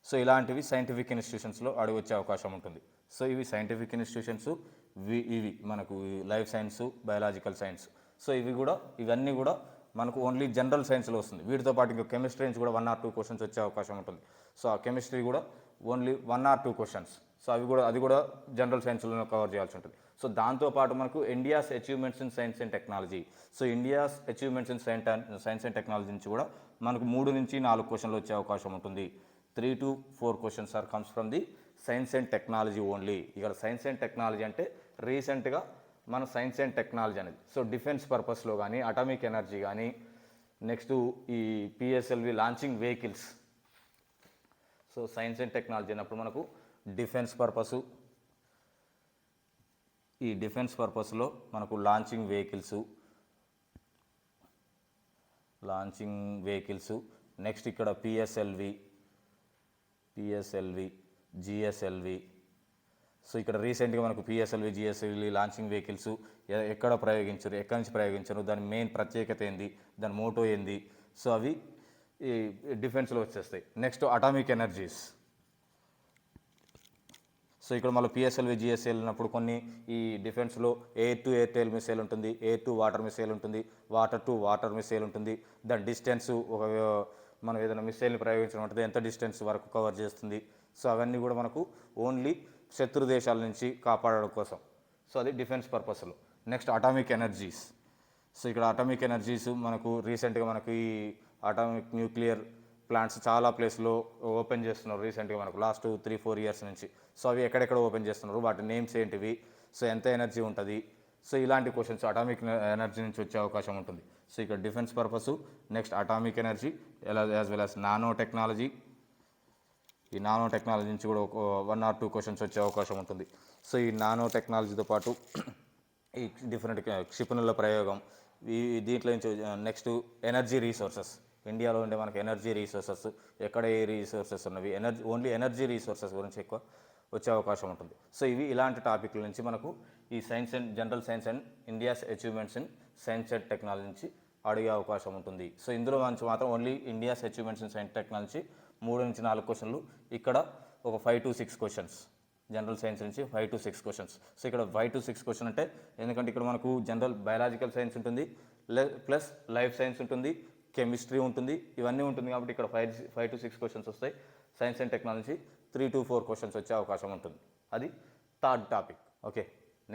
సో ఇలాంటివి సైంటిఫిక్ ఇన్స్టిట్యూషన్స్లో అడుగు వచ్చే అవకాశం ఉంటుంది. సో ఇవి సైంటిఫిక్ ఇన్స్టిట్యూషన్స్, ఇవి మనకు life science, biological science. So ఇవన్నీ కూడా మనకు ఓన్లీ జనరల్ సైన్స్లో వస్తుంది. వీటితో పాటు ఇంకా కెమిస్ట్రీ నుంచి కూడా 1 or 2 క్వశ్చన్స్ వచ్చే అవకాశం ఉంటుంది. సో ఆ కెమిస్ట్రీ కూడా ఓన్లీ 1 or 2 క్వశ్చన్స్, సో అది కూడా జనరల్ సైన్స్లో కవర్ చేయాల్సి ఉంటుంది. సో దాంతోపాటు మనకు India's achievements in science and technology, so India's achievements in science and technology నుంచి కూడా మనకు 3 నుంచి 4 క్వశ్చన్లు వచ్చే అవకాశం ఉంటుంది. 3 to 4 questions are comes from the science and technology only. ఇక్కడ సైన్స్ అండ్ టెక్నాలజీ అంటే రీసెంట్గా మన సైన్స్ అండ్ టెక్నాలజీ అనేది, సో డిఫెన్స్ పర్పస్లో కానీ, అటామిక్ ఎనర్జీ కానీ, నెక్స్ట్ ఈ PSLV launching vehicles, so science and technology అన్నప్పుడు మనకు డిఫెన్స్ పర్పస్లో మనకు లాంచింగ్ వెహికల్స్, నెక్స్ట్ ఇక్కడ పిఎస్ఎల్వి, జిఎస్ఎల్వి. సో ఇక్కడ రీసెంట్గా మనకు పిఎస్ఎల్వి, జిఎస్ఎల్వి లాంచింగ్ వెహికల్స్ ఎక్కడ ప్రయోగించారు, ఎక్కడి నుంచి ప్రయోగించారు, దాని మెయిన్ ప్రత్యేకత ఏంది, దాని మోటో ఏంది, సో అవి ఈ డిఫెన్స్లో వచ్చేస్తాయి. నెక్స్ట్ అటామిక్ ఎనర్జీస్, సో ఇక్కడ మళ్ళీ పిఎస్ఎల్వి, జిఎస్ఎల్ ఉన్నప్పుడు కొన్ని ఈ డిఫెన్స్లో ఎయిర్ టు ఎయిర్ టైల్ మిసైల్ ఉంటుంది, ఎయిర్ టు వాటర్ మిసైల్ ఉంటుంది, వాటర్ టు వాటర్ మిసైల్ ఉంటుంది. దాని డిస్టెన్స్ మనం ఏదైనా మిసైల్ని ప్రయోగించడం ఉంటుంది, ఎంత డిస్టెన్స్ వరకు కవర్ చేస్తుంది, సో అవన్నీ కూడా మనకు ఓన్లీ శత్రు దేశాల నుంచి కాపాడడం కోసం, సో అది డిఫెన్స్ పర్పస్లో. నెక్స్ట్ అటామిక్ ఎనర్జీస్, సో ఇక్కడ అటామిక్ ఎనర్జీస్ మనకు రీసెంట్గా మనకు ఈ అటామిక్ న్యూక్లియర్ ప్లాంట్స్ చాలా ప్లేస్లో ఓపెన్ చేస్తున్నారు రీసెంట్గా, మనకు లాస్ట్ 3-4 ఇయర్స్ నుంచి. సో అవి ఎక్కడెక్కడ ఓపెన్ చేస్తున్నారు, వాటి నేమ్స్ ఏంటివి, సో ఎంత ఎనర్జీ ఉంటుంది, సో ఇలాంటి క్వశ్చన్స్ అటామిక్ ఎనర్జీ నుంచి వచ్చే అవకాశం ఉంటుంది. సో ఇక్కడ defence purpose, next atomic energy as well as nano technology, ఈ నానో టెక్నాలజీ నుంచి కూడా 1 or 2 క్వశ్చన్స్ వచ్చే అవకాశం ఉంటుంది. సో ఈ నానో టెక్నాలజీతో పాటు ఈ డిఫరెంట్ క్షిపణుల ప్రయోగం, దీంట్లో నుంచి నెక్స్ట్ ఎనర్జీ రీసోర్సెస్, ఇండియాలో ఉండే మనకు ఎనర్జీ రీసోర్సెస్, ఎక్కడ ఏ రీసోర్సెస్ ఉన్నవి, ఓన్లీ ఎనర్జీ రీసోర్సెస్ గురించి ఎక్కువ వచ్చే అవకాశం ఉంటుంది. సో ఇలాంటి టాపిక్ల నుంచి మనకు ఈ science and general science and India's achievements in science and technology నుంచి అడిగే అవకాశం ఉంటుంది. సో ఇందులో నుంచి మాత్రం only India's achievements in science technology 3 నుంచి 4 క్వశ్చన్లు, ఇక్కడ ఒక 5 to 6 క్వశ్చన్స్, జనరల్ సైన్స్ నుంచి 5 to 6 క్వశ్చన్స్. సో ఇక్కడ 5 to 6 క్వశ్చన్ అంటే ఎందుకంటే ఇక్కడ మనకు జనరల్ బయాలజికల్ సైన్స్ ఉంటుంది, ప్లస్ లైఫ్ సైన్స్ ఉంటుంది, కెమిస్ట్రీ ఉంటుంది, ఇవన్నీ ఉంటుంది కాబట్టి ఇక్కడ 5 to 6 క్వశ్చన్స్ వస్తాయి. Science and technology 3 to 4 questions వచ్చే అవకాశం ఉంటుంది. అది third topic. Okay,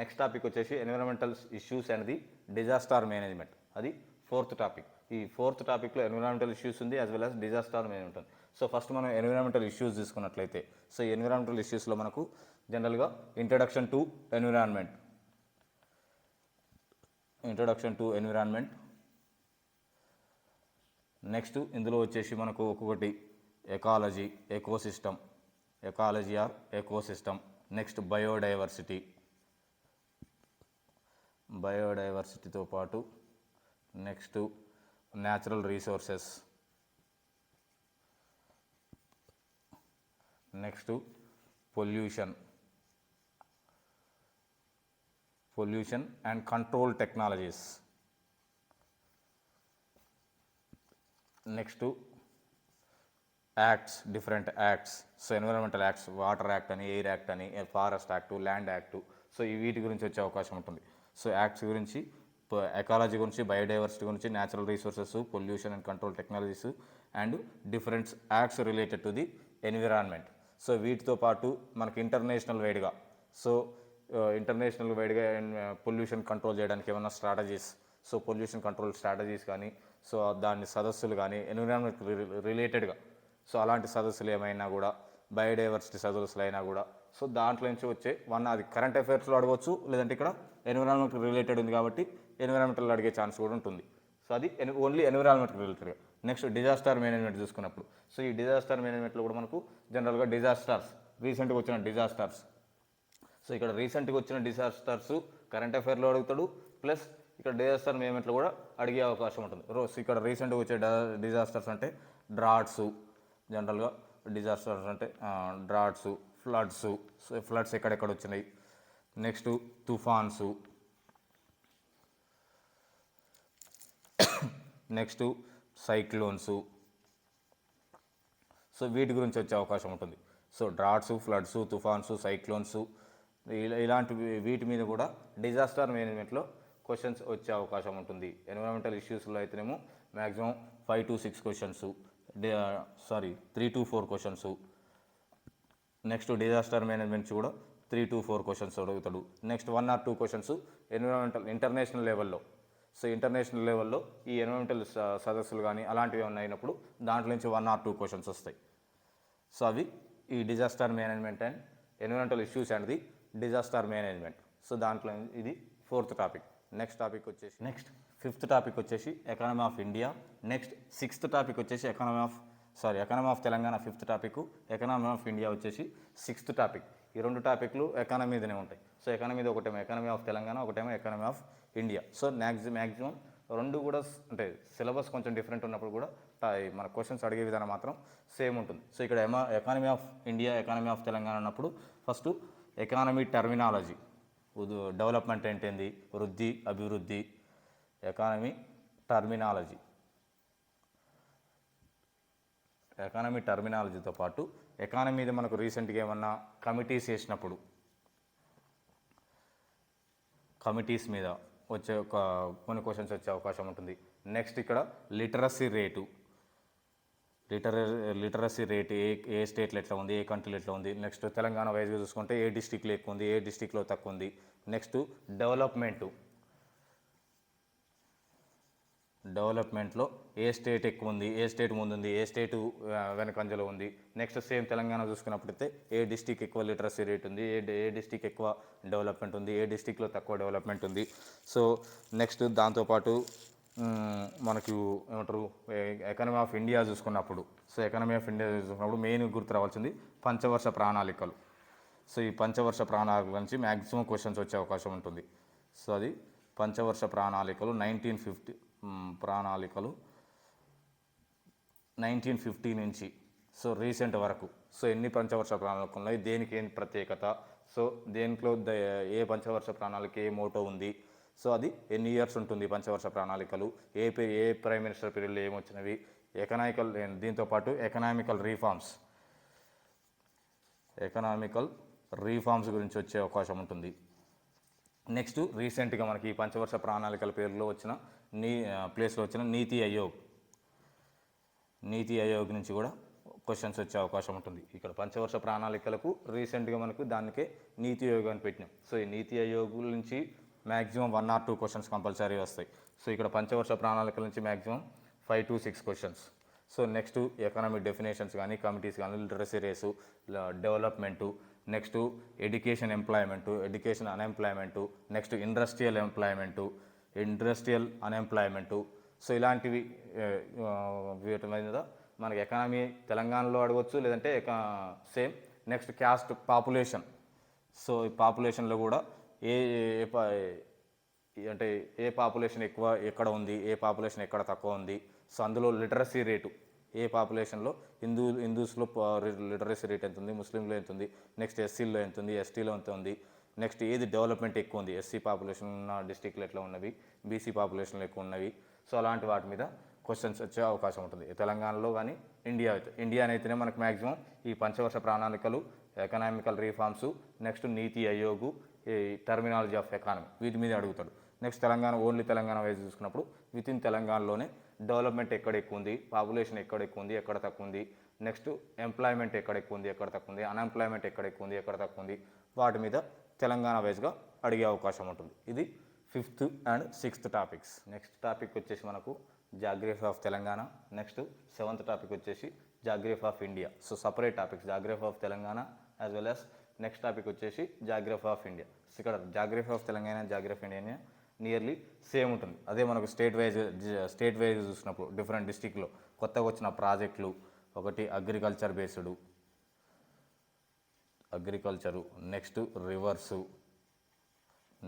next topic వచ్చేసి environmental issues and the disaster management. అది ఫోర్త్ టాపిక్. ఈ ఫోర్త్ టాపిక్లో ఎన్విరాన్మెంటల్ ఇష్యూస్ ఉంది as well as disaster management ఉంది. సో ఫస్ట్ మనం ఎన్విరాన్మెంటల్ ఇష్యూస్ తీసుకున్నట్లయితే, సో ఎన్విరాన్మెంటల్ ఇష్యూస్లో మనకు జనరల్గా ఇంట్రడక్షన్ టు ఎన్విరాన్మెంట్, నెక్స్ట్ ఇందులో వచ్చేసి మనకు ఒక్కొక్కటి ecology, ecology or ecosystem, next బయోడైవర్సిటీతో పాటు next natural resources, next pollution and control technologies, next acts, different acts. So environmental acts, water act అని, ఎయిర్ యాక్ట్ అని, forest act, land act. So వీటి గురించి వచ్చే అవకాశం ఉంటుంది. సో యాక్ట్స్ గురించి, ఎకాలజీ గురించి, బయోడైవర్సిటీ గురించి, natural resources, pollution and control technologies and different acts related to the environment. So వీటితో పాటు మనకి ఇంటర్నేషనల్ వైడ్గా పొల్యూషన్ కంట్రోల్ చేయడానికి ఏమైనా strategies, so pollution control strategies కానీ, సో దాని సదస్సులు కానీ ఎన్విరాన్మెంట్ రిలేటెడ్గా, సో అలాంటి సదస్సులు ఏమైనా కూడా, బయోడైవర్సిటీ సదస్సులు అయినా కూడా, సో దాంట్లో నుంచి వచ్చే అది కరెంట్ అఫైర్స్లో అడగవచ్చు, లేదంటే ఇక్కడ ఎన్విరాన్మెంట్ రిలేటెడ్ ఉంది కాబట్టి ఎన్విరాన్మెంటల్ అడిగే ఛాన్స్ కూడా ఉంటుంది. సో అది ఓన్లీ ఎన్విరాన్మెంట్ రిలేటెడ్గా. నెక్స్ట్ డిజాస్టర్ మేనేజ్మెంట్ చూసుకున్నప్పుడు, సో ఈ డిజాస్టర్ మేనేజ్మెంట్లో కూడా మనకు జనరల్గా రీసెంట్గా వచ్చిన డిజాస్టర్స్, సో ఇక్కడ రీసెంట్గా వచ్చిన డిజాస్టర్స్ కరెంట్ అఫైర్లో అడుగుతాడు, ప్లస్ ఇక్కడ డిజాస్టర్ మేనేజ్మెంట్లో కూడా అడిగే అవకాశం ఉంటుంది. ఇక్కడ రీసెంట్గా వచ్చే డిజాస్టర్స్ అంటే డ్రాట్స్, జనరల్గా డిజాస్టర్స్ అంటే డ్రాట్స్, ఫ్లడ్స్. సో ఫ్లడ్స్ ఎక్కడెక్కడ వచ్చినాయి, నెక్స్ట్ తుఫాన్స్, నెక్స్ట్ సైక్లోన్స్. సో వీటి గురించి వచ్చే అవకాశం ఉంటుంది. సో డ్రాట్స్, ఫ్లడ్స్, తుఫాన్స్, సైక్లోన్స్ ఇలాంటి వీటి మీద కూడా డిజాస్టర్ మేనేజ్మెంట్లో క్వశ్చన్స్ వచ్చే అవకాశం ఉంటుంది. ఎన్విరాన్మెంటల్ ఇష్యూస్లో అయితేనేమో maximum 5 to 6 questions, 3 to 4 questions. Next disaster managements కూడా 3 to 4 క్వశ్చన్స్ అడుగుతాడు. నెక్స్ట్ 1 or 2 క్వశ్చన్స్ ఇంటర్నేషనల్ లెవెల్లో. సో ఇంటర్నేషనల్ లెవెల్లో ఈ ఎన్విరాన్మెంటల్ సదస్సులు కానీ అలాంటివి ఏమైనా అయినప్పుడు దాంట్లో నుంచి 1 or 2 క్వశ్చన్స్ వస్తాయి. సో అవి ఈ disaster management and environmental issues and the disaster management. So దాంట్లో ఇది fourth topic. Next fifth topic వచ్చేసి economy of India. Next sixth topic వచ్చేసి economy of Telangana fifth topic, economy of India వచ్చేసి సిక్స్త్ టాపిక్. ఈ రెండు టాపిక్లు ఎకానమీ మీదనే ఉంటాయి. సో ఎకానమీది ఒకటేమో ఎకానమీ ఆఫ్ తెలంగాణ, ఒకటేమో economy of India. So maximum రెండు కూడా అంటే సిలబస్ కొంచెం డిఫరెంట్ ఉన్నప్పుడు కూడా మన క్వశ్చన్స్ అడిగే విధానం మాత్రం సేమ్ ఉంటుంది. సో ఇక్కడ economy of India, economy of Telangana అన్నప్పుడు ఫస్ట్ ఎకానమీ టర్మినాలజీ, డెవలప్మెంట్ ఏంటి, వృద్ధి, అభివృద్ధి, ఎకానమీ టర్మినాలజీతో పాటు ఎకానమీ మీద మనకు రీసెంట్గా ఏమన్నా కమిటీస్ వేసినప్పుడు కమిటీస్ మీద వచ్చే కొన్ని క్వశ్చన్స్ వచ్చే అవకాశం ఉంటుంది. నెక్స్ట్ ఇక్కడ లిటరసీ రేటు ఏ స్టేట్లో ఎట్లా ఉంది, ఏ కంట్రీలో ఎట్లా ఉంది. నెక్స్ట్ తెలంగాణ వైజ్గా చూసుకుంటే ఏ డిస్టిక్లో ఎక్కువ ఉంది, ఏ డిస్టిక్లో తక్కువ ఉంది. నెక్స్ట్ డెవలప్మెంట్లో ఏ స్టేట్ ఎక్కువ ఉంది, ఏ స్టేట్ ముందుంది, ఏ స్టేట్ వెనకంజలో ఉంది. నెక్స్ట్ సేమ్ తెలంగాణ చూసుకున్నప్పుడైతే ఏ డిస్టిక్ ఎక్కువ లిటరసీ రేట్ ఉంది, ఏ డిస్టిక్ ఎక్కువ డెవలప్మెంట్ ఉంది, ఏ డిస్టిక్లో తక్కువ డెవలప్మెంట్ ఉంది. సో నెక్స్ట్ దాంతోపాటు మనకు ఏమంటారు ఎకానమీ ఆఫ్ ఇండియా చూసుకున్నప్పుడు, మెయిన్ గుర్తు రావాల్సింది పంచవర్ష ప్రణాళికలు. సో ఈ పంచవర్ష ప్రణాళికల నుంచి మ్యాక్సిమం క్వశ్చన్స్ వచ్చే అవకాశం ఉంటుంది. సో అది పంచవర్ష ప్రణాళికలు 1950 నుంచి సో రీసెంట్ వరకు. సో ఎన్ని పంచవర్ష ప్రణాళికలు ఉన్నాయి, దేనికి ఏంటి ప్రత్యేకత, సో దేంట్లో ఏ పంచవర్ష ప్రణాళిక ఏ మోటో ఉంది, సో అది ఎన్ని ఇయర్స్ ఉంటుంది పంచవర్ష ప్రణాళికలు, ఏ ప్రైమ్ మినిస్టర్ పీరియడ్లో ఏమొచ్చినవి, దీంతోపాటు ఎకనామికల్ రీఫార్మ్స్ గురించి వచ్చే అవకాశం ఉంటుంది. నెక్స్ట్ రీసెంట్గా మనకి ఈ పంచవర్ష ప్రణాళికల పేరులో వచ్చిన ప్లేస్లో వచ్చిన నీతి ఆయోగ్ నుంచి కూడా క్వశ్చన్స్ వచ్చే అవకాశం ఉంటుంది. ఇక్కడ పంచవర్ష ప్రణాళికలకు రీసెంట్గా మనకు దానికే నీతి ఆయోగ్ అని పెట్టినాం. సో ఈ నీతి ఆయోగ్ నుంచి మ్యాక్సిమం 1 or 2 క్వశ్చన్స్ కంపల్సరీ వస్తాయి. సో ఇక్కడ పంచవర్ష ప్రణాళికల నుంచి maximum 5 to 6 questions. So next economic definitions కానీ, కమిటీస్ కానీ, literacy rates, development, next education employment, education unemployment, next industrial employment, industrial unemployment. So ఇలాంటివి వీటి మీద మనకి ఎకానమీ తెలంగాణలో అడగవచ్చు, లేదంటే same. Next caste population. So ఈ పాపులేషన్లో కూడా ఏ అంటే ఏ పాపులేషన్ ఎక్కువ ఎక్కడ ఉంది, ఏ పాపులేషన్ ఎక్కడ తక్కువ ఉంది. సో అందులో లిటరసీ రేటు ఏ పాపులేషన్లో హిందూస్లో లిటరసీ రేట్ ఎంత ఉంది, ముస్లింలో ఎంత ఉంది, నెక్స్ట్ ఎస్సీలో ఎంత ఉంది, ఎస్టీలో ఎంత ఉంది, నెక్స్ట్ ఏది డెవలప్మెంట్ ఎక్కువ ఉంది, ఎస్సీ పాపులేషన్ ఉన్న డిస్టిక్లు ఎట్లా ఉన్నవి, బీసీ పాపులేషన్లు ఎక్కువ ఉన్నవి. సో అలాంటి వాటి మీద క్వశ్చన్స్ వచ్చే అవకాశం ఉంటుంది తెలంగాణలో కానీ ఇండియా అయితేనే మనకు మ్యాక్సిమం ఈ పంచవర్ష ప్రణాళికలు, ఎకనామికల్ రీఫార్మ్స్, నెక్స్ట్ నీతి ఆయోగ్, ఈ టర్మినాలజీ ఆఫ్ ఎకానమీ వీటి మీద అడుగుతాడు. Next Telangana only Telangana wise చూసుకున్నప్పుడు విత్ ఇన్ తెలంగాణలోనే డెవలప్మెంట్ ఎక్కడ ఎక్కువ ఉంది, పాపులేషన్ ఎక్కడ ఎక్కువ ఉంది, ఎక్కడ తక్కువ ఉంది, నెక్స్ట్ ఎంప్లాయ్మెంట్ ఎక్కడ ఎక్కువ ఉంది, ఎక్కడ తక్కువ ఉంది, అన్ఎంప్లాయ్మెంట్ ఎక్కడ ఎక్కువ ఉంది, ఎక్కడ తక్కువ ఉంది, వాటి మీద తెలంగాణ వైజ్గా అడిగే అవకాశం ఉంటుంది. ఇది 5th and 6th topics. Next topic వచ్చేసి మనకు geography of Telangana. Next 7th topic వచ్చేసి geography of India. So separate topics, geography of Telangana as well as next topic వచ్చేసి జాగ్రఫీ ఆఫ్ ఇండియా. సో ఇక్కడ geography of Telangana, geography India nearly same ఉంటుంది. అదే మనకు స్టేట్ వైజ్ చూసినప్పుడు డిఫరెంట్ డిస్టిక్లో కొత్తగా వచ్చిన ప్రాజెక్టులు, ఒకటి agriculture based, agriculture, next reverse,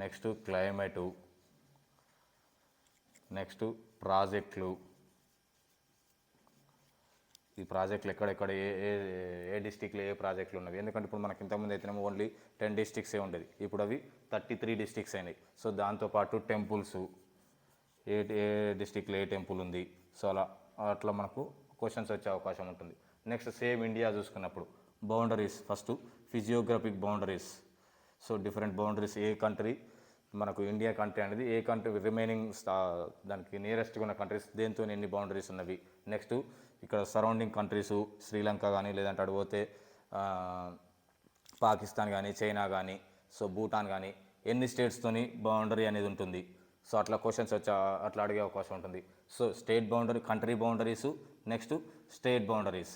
next climate, next ప్రాజెక్టులు. ఈ ప్రాజెక్టులు ఎక్కడెక్కడ ఏ డిస్టిక్లో ఏ ప్రాజెక్టులు ఉన్నవి. ఎందుకంటే ఇప్పుడు మనకి ఇంతకుముందు అయితేనేమో ఓన్లీ 10 districts ఉండేది, ఇప్పుడు అవి 33 districts అయినాయి. సో దాంతోపాటు టెంపుల్స్, ఏ డిస్టిక్లో ఏ టెంపుల్ ఉంది. సో అట్లా మనకు క్వశ్చన్స్ వచ్చే అవకాశం ఉంటుంది. నెక్స్ట్ సేమ్ ఇండియా చూసుకున్నప్పుడు boundaries, first physiographic boundaries. So different boundaries, ఏ కంట్రీ మనకు ఇండియా కంట్రీ అనేది ఏ కంట్రీ రిమైనింగ్ దానికి నియరెస్ట్గా ఉన్న కంట్రీస్ దేంతో ఎన్ని బౌండరీస్ ఉన్నవి. నెక్స్ట్ ఇక్కడ సరౌండింగ్ కంట్రీసు శ్రీలంక కానీ, లేదంటే అడిగిపోతే పాకిస్తాన్ కానీ, చైనా కానీ, సో భూటాన్ కానీ ఎన్ని స్టేట్స్తోని బౌండరీ అనేది ఉంటుంది. సో అట్లా క్వశ్చన్స్ అట్లా అడిగే అవకాశం ఉంటుంది. So state boundary, country boundaries, next state boundaries.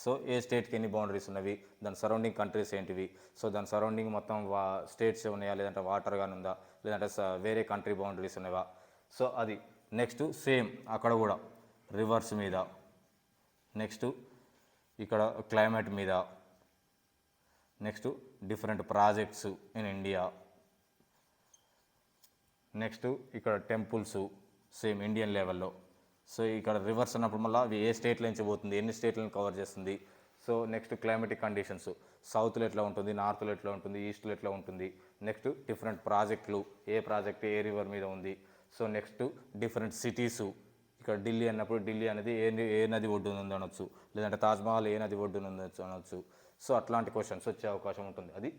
So ఏ స్టేట్కి ఎన్ని బౌండరీస్ ఉన్నవి, దాని సరౌండింగ్ కంట్రీస్ ఏంటివి, సో దాని సరౌండింగ్ మొత్తం స్టేట్స్ ఉన్నాయా, లేదంటే వాటర్ కానీ ఉందా, లేదంటే వేరే కంట్రీ బౌండరీస్ ఉన్నాయా. సో అది నెక్స్ట్ సేమ్ అక్కడ కూడా రివర్స్ మీద, నెక్స్ట్ ఇక్కడ క్లైమేట్ మీద, next different projects in India, next ఇక్కడ టెంపుల్స్ సేమ్ ఇండియన్ లెవెల్లో. సో ఇక్కడ రివర్స్ అన్నప్పుడు మళ్ళీ అవి ఏ స్టేట్లో నుంచి పోతుంది, ఎన్ని స్టేట్లను కవర్ చేస్తుంది. సో నెక్స్ట్ క్లైమేటిక్ కండిషన్స్, సౌత్లో ఎట్లా ఉంటుంది, నార్త్లో ఎట్లా ఉంటుంది, ఈస్ట్లో ఎట్లా ఉంటుంది. నెక్స్ట్ డిఫరెంట్ ప్రాజెక్టులు, ఏ ప్రాజెక్ట్ ఏ రివర్ మీద ఉంది. సో నెక్స్ట్ డిఫరెంట్ సిటీసు, ఇక్కడ ఢిల్లీ అన్నప్పుడు ఢిల్లీ అనేది ఏ నది ఒడ్డున ఉంది అనొచ్చు, లేదంటే తాజ్మహల్ ఏ నది ఒడ్డున ఉంది అనొచ్చు. సో అట్లాంటి క్వశ్చన్స్ వచ్చే అవకాశం ఉంటుంది. అది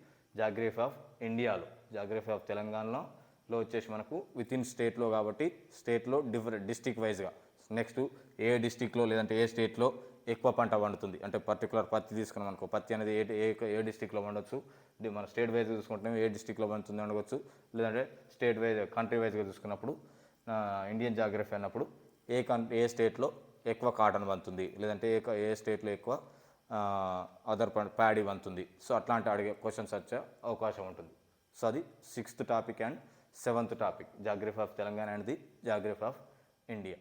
జాగ్రఫీ ఆఫ్ ఇండియాలో. జాగ్రఫీ ఆఫ్ తెలంగాణలో వచ్చేసి మనకు విత్ ఇన్ స్టేట్లో కాబట్టి స్టేట్లో డిఫరెంట్ డిస్టిక్ వైజ్గా, నెక్స్ట్ ఏ డిస్టిక్లో లేదంటే ఏ స్టేట్లో ఎక్కువ పంట పండుతుంది. అంటే పర్టికులర్ పత్తి తీసుకున్నాం అనుకో, పత్తి అనేది ఏ డిస్టిక్లో పండవచ్చు. మన స్టేట్ వైజ్ చూసుకుంటే ఏ డిస్టిక్లో పండుతుంది అనవచ్చు, లేదంటే స్టేట్ వైజ్ కంట్రీ వైజ్గా చూసుకున్నప్పుడు ఇండియన్ జాగ్రఫీ అన్నప్పుడు ఏ స్టేట్లో ఎక్కువ కాటన్ పండుతుంది, లేదంటే ఏ స్టేట్లో ఎక్కువ అదర్ ప్యాడీ పండుతుంది. సో అట్లాంటి అడిగే క్వశ్చన్స్ వచ్చే అవకాశం ఉంటుంది. సో అది 6th topic and 7th topic, geography of Telangana and the geography of India.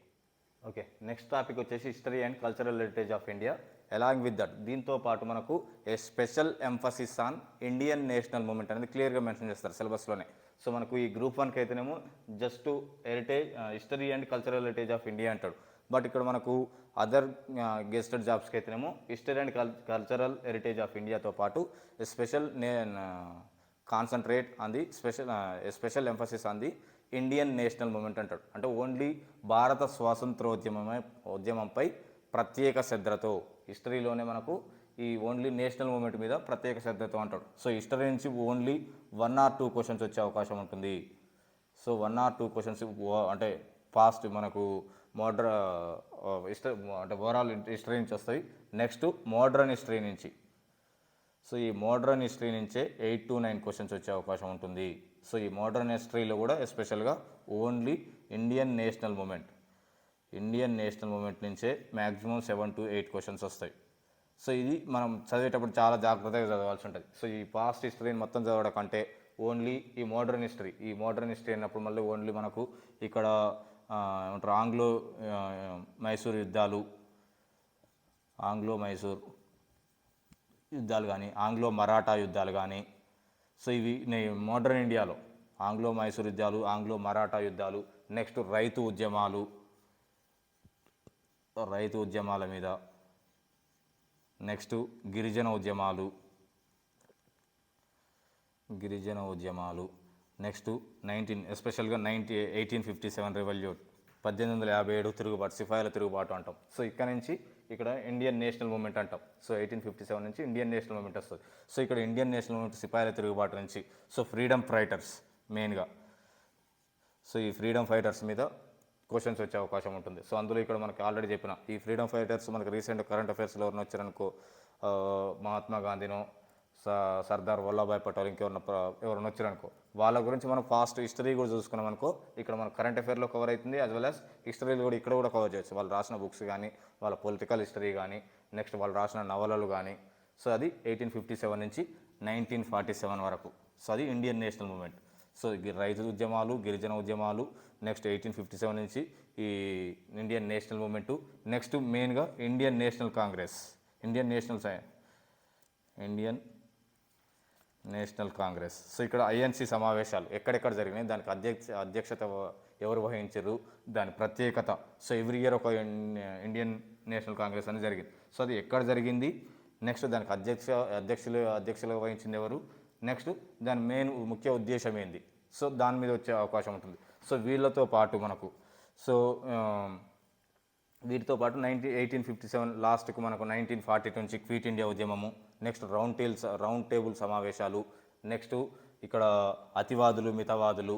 Okay, next topic వచ్చేసి history and cultural heritage of India. Along with that దీంతో పాటు మనకు a special emphasis on Indian national movement అనేది క్లియర్గా మెన్షన్ చేస్తారు సిలబస్లోనే. సో మనకు ఈ గ్రూప్ 1కి అయితేనేమో just heritage, history and cultural heritage of India అంటాడు. బట్ ఇక్కడ మనకు అదర్ గెస్టెడ్ జాబ్స్కి అయితేనేమో history and cultural heritage of ఇండియాతో పాటు special concentrate on the special emphasis on the Indian national movement అంటాడు. అంటే ఓన్లీ భారత ఉద్యమంపై ప్రత్యేక శ్రద్ధతో, హిస్టరీలోనే మనకు ఈ ఓన్లీ నేషనల్ మూమెంట్ మీద ప్రత్యేక శ్రద్ధతో అంటాడు. సో హిస్టరీ నుంచి ఓన్లీ 1 or 2 క్వశ్చన్స్ వచ్చే అవకాశం ఉంటుంది. సో 1 or 2 క్వశ్చన్స్ అంటే పాస్ట్ మనకు మోడ్ర హిస్టరీ అంటే ఓవరాల్ హిస్టరీ నుంచి వస్తాయి. నెక్స్ట్ మోడ్రన్ హిస్టరీ నుంచి. సో ఈ మోడ్రన్ హిస్టరీ నుంచే 8 to 9 క్వశ్చన్స్ వచ్చే అవకాశం ఉంటుంది. సో ఈ మోడ్రన్ హిస్టరీలో కూడా ఎస్పెషల్గా ఓన్లీ ఇండియన్ నేషనల్ మూమెంట్ నుంచే మ్యాక్సిమం 7 to 8 క్వశ్చన్స్ వస్తాయి. సో ఇది మనం చదివేటప్పుడు చాలా జాగ్రత్తగా చదవాల్సి ఉంటుంది. సో ఈ పాస్ట్ హిస్టరీని మొత్తం చదవడం కంటే ఓన్లీ ఈ మోడ్రన్ హిస్టరీ అన్నప్పుడు మళ్ళీ ఓన్లీ మనకు ఇక్కడ ఏమంటారు మైసూర్ యుద్ధాలు కానీ ఆంగ్లో మరాఠా యుద్ధాలు కానీ, సో ఇవి మోడర్న్ ఇండియాలో ఆంగ్లో మైసూర్ యుద్ధాలు, ఆంగ్లో మరాఠా యుద్ధాలు, నెక్స్ట్ రైతు ఉద్యమాల మీద, నెక్స్ట్ గిరిజన ఉద్యమాలు, నెక్స్ట్ ఎస్పెషల్గా 1857 రెవల్యూట్ 1857 తిరుగుబాటు, సిపాయిల తిరుగుబాటు అంటాం. సో ఇక్కడ నుంచి ఇక్కడ ఇండియన్ నేషనల్ మూమెంట్ అంటాం. సో 1857 నుంచి ఇండియన్ నేషనల్ మూమెంట్ వస్తుంది. సో ఇక్కడ ఇండియన్ నేషనల్ మూమెంట్ సిపాయిల తిరుగుబాటు నుంచి, సో ఫ్రీడమ్ ఫైటర్స్ మెయిన్గా, సో ఈ ఫ్రీడమ్ ఫైటర్స్ మీద క్వశ్చన్స్ వచ్చే అవకాశం ఉంటుంది. సో అందులో ఇక్కడ మనకి ఆల్రెడీ చెప్పిన ఈ ఫ్రీడమ్ ఫైటర్స్ మనకి రీసెంట్ కరెంట్ అఫైర్స్లో ఎవరిని వచ్చారనుకో, మహాత్మా గాంధీనో సర్దార్ వల్లభాయ్ పటేల్ ఎవరైనా వచ్చారనుకో, వాళ్ళ గురించి మనం ఫాస్ట్ హిస్టరీ కూడా చూసుకున్నాం అనుకో, ఇక్కడ మన కరెంట్ అఫైర్లో కవర్ అవుతుంది, యాజ్ వెల్ యాజ్ హిస్టరీలో కూడా ఇక్కడ కూడా కవర్ చేయొచ్చు. వాళ్ళు రాసిన బుక్స్ కానీ, వాళ్ళ పొలిటికల్ హిస్టరీ కానీ, నెక్స్ట్ వాళ్ళు రాసిన నవలలు కానీ. సో అది 1857 నుంచి 1947 వరకు. సో అది ఇండియన్ నేషనల్ మూమెంట్. సో రైతు ఉద్యమాలు, గిరిజన ఉద్యమాలు, నెక్స్ట్ 1857 నుంచి ఈ ఇండియన్ నేషనల్ మూమెంటు, నెక్స్ట్ మెయిన్గా ఇండియన్ నేషనల్ కాంగ్రెస్. సో ఇక్కడ ఐఎన్సి సమావేశాలు ఎక్కడెక్కడ జరిగినాయి, దానికి అధ్యక్షత ఎవరు వహించారు, దాని ప్రత్యేకత. సో ఎవ్రీ ఇయర్ ఒక ఇండియన్ నేషనల్ కాంగ్రెస్ అని జరిగింది. సో అది ఎక్కడ జరిగింది, నెక్స్ట్ దానికి అధ్యక్షులు వహించింది ఎవరు, నెక్స్ట్ దాని మెయిన్ ముఖ్య ఉద్దేశం ఏంది, సో దాని మీద వచ్చే అవకాశం ఉంటుంది. సో వీటితో పాటు 1857 లాస్ట్కు మనకు 1942 నుంచి క్విట్ ఇండియా ఉద్యమము, నెక్స్ట్ రౌండ్ టేబుల్ సమావేశాలు, నెక్స్ట్ ఇక్కడ అతివాదులు మితవాదులు,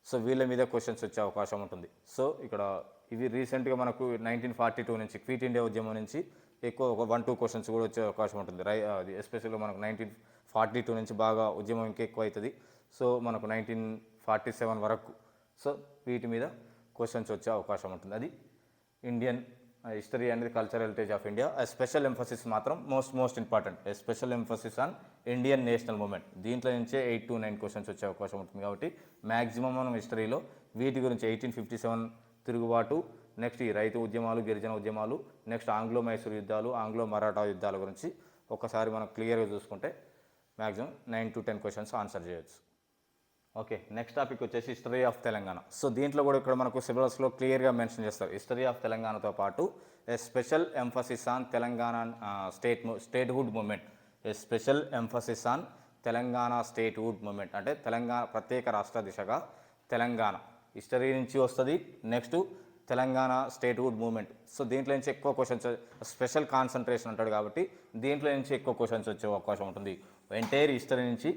సో వీళ్ళ మీద క్వశ్చన్స్ వచ్చే అవకాశం ఉంటుంది. సో ఇక్కడ ఇవి రీసెంట్గా మనకు 1942 నుంచి క్విట్ ఇండియా ఉద్యమం నుంచి ఎక్కువ ఒక 1-2 క్వశ్చన్స్ కూడా వచ్చే అవకాశం ఉంటుంది. ఎస్పెషల్గా మనకు 1942 నుంచి బాగా ఉద్యమం ఇంకా ఎక్కువ అవుతుంది. సో మనకు 1947 వరకు సో వీటి మీద క్వశ్చన్స్ వచ్చే అవకాశం ఉంటుంది. అది ఇండియన్ హిస్టరీ అనేది cultural heritage of India. Special emphasis మాత్రం most important, special emphasis on Indian national movement. దీంట్లో నుంచే 8 to 9 క్వశ్చన్స్ వచ్చే అవకాశం ఉంటుంది. కాబట్టి మ్యాక్సిమం మనం హిస్టరీలో వీటి గురించి 1857 తిరుగుబాటు, నెక్స్ట్ ఈ రైతు ఉద్యమాలు, గిరిజన ఉద్యమాలు, నెక్స్ట్ ఆంగ్లో మైసూర్ యుద్ధాలు, ఆంగ్లో మరాఠా యుద్ధాల గురించి ఒకసారి మనం క్లియర్గా చూసుకుంటే మ్యాక్సిమం 9 to 10 క్వశ్చన్స్ ఆన్సర్ చేయొచ్చు. ఓకే, నెక్స్ట్ టాపిక్ వచ్చేసి హిస్టరీ ఆఫ్ తెలంగాణ. సో దీంట్లో కూడా ఇక్కడ మనకు సిలబస్లో క్లియర్గా మెన్షన్ చేస్తారు. హిస్టరీ ఆఫ్ తెలంగాణతో పాటు special emphasis on Telangana statehood movement. Special emphasis on Telangana statehood movement అంటే తెలంగాణ ప్రత్యేక రాష్ట్ర దిశగా తెలంగాణ హిస్టరీ నుంచి వస్తుంది. Next Telangana statehood movement. So దీంట్లో నుంచి ఎక్కువ క్వశ్చన్స్, స్పెషల్ కాన్సన్ట్రేషన్ అంటాడు కాబట్టి దీంట్లో నుంచి ఎక్కువ క్వశ్చన్స్ వచ్చే అవకాశం ఉంటుంది. ఎంటైర్ హిస్టరీ నుంచి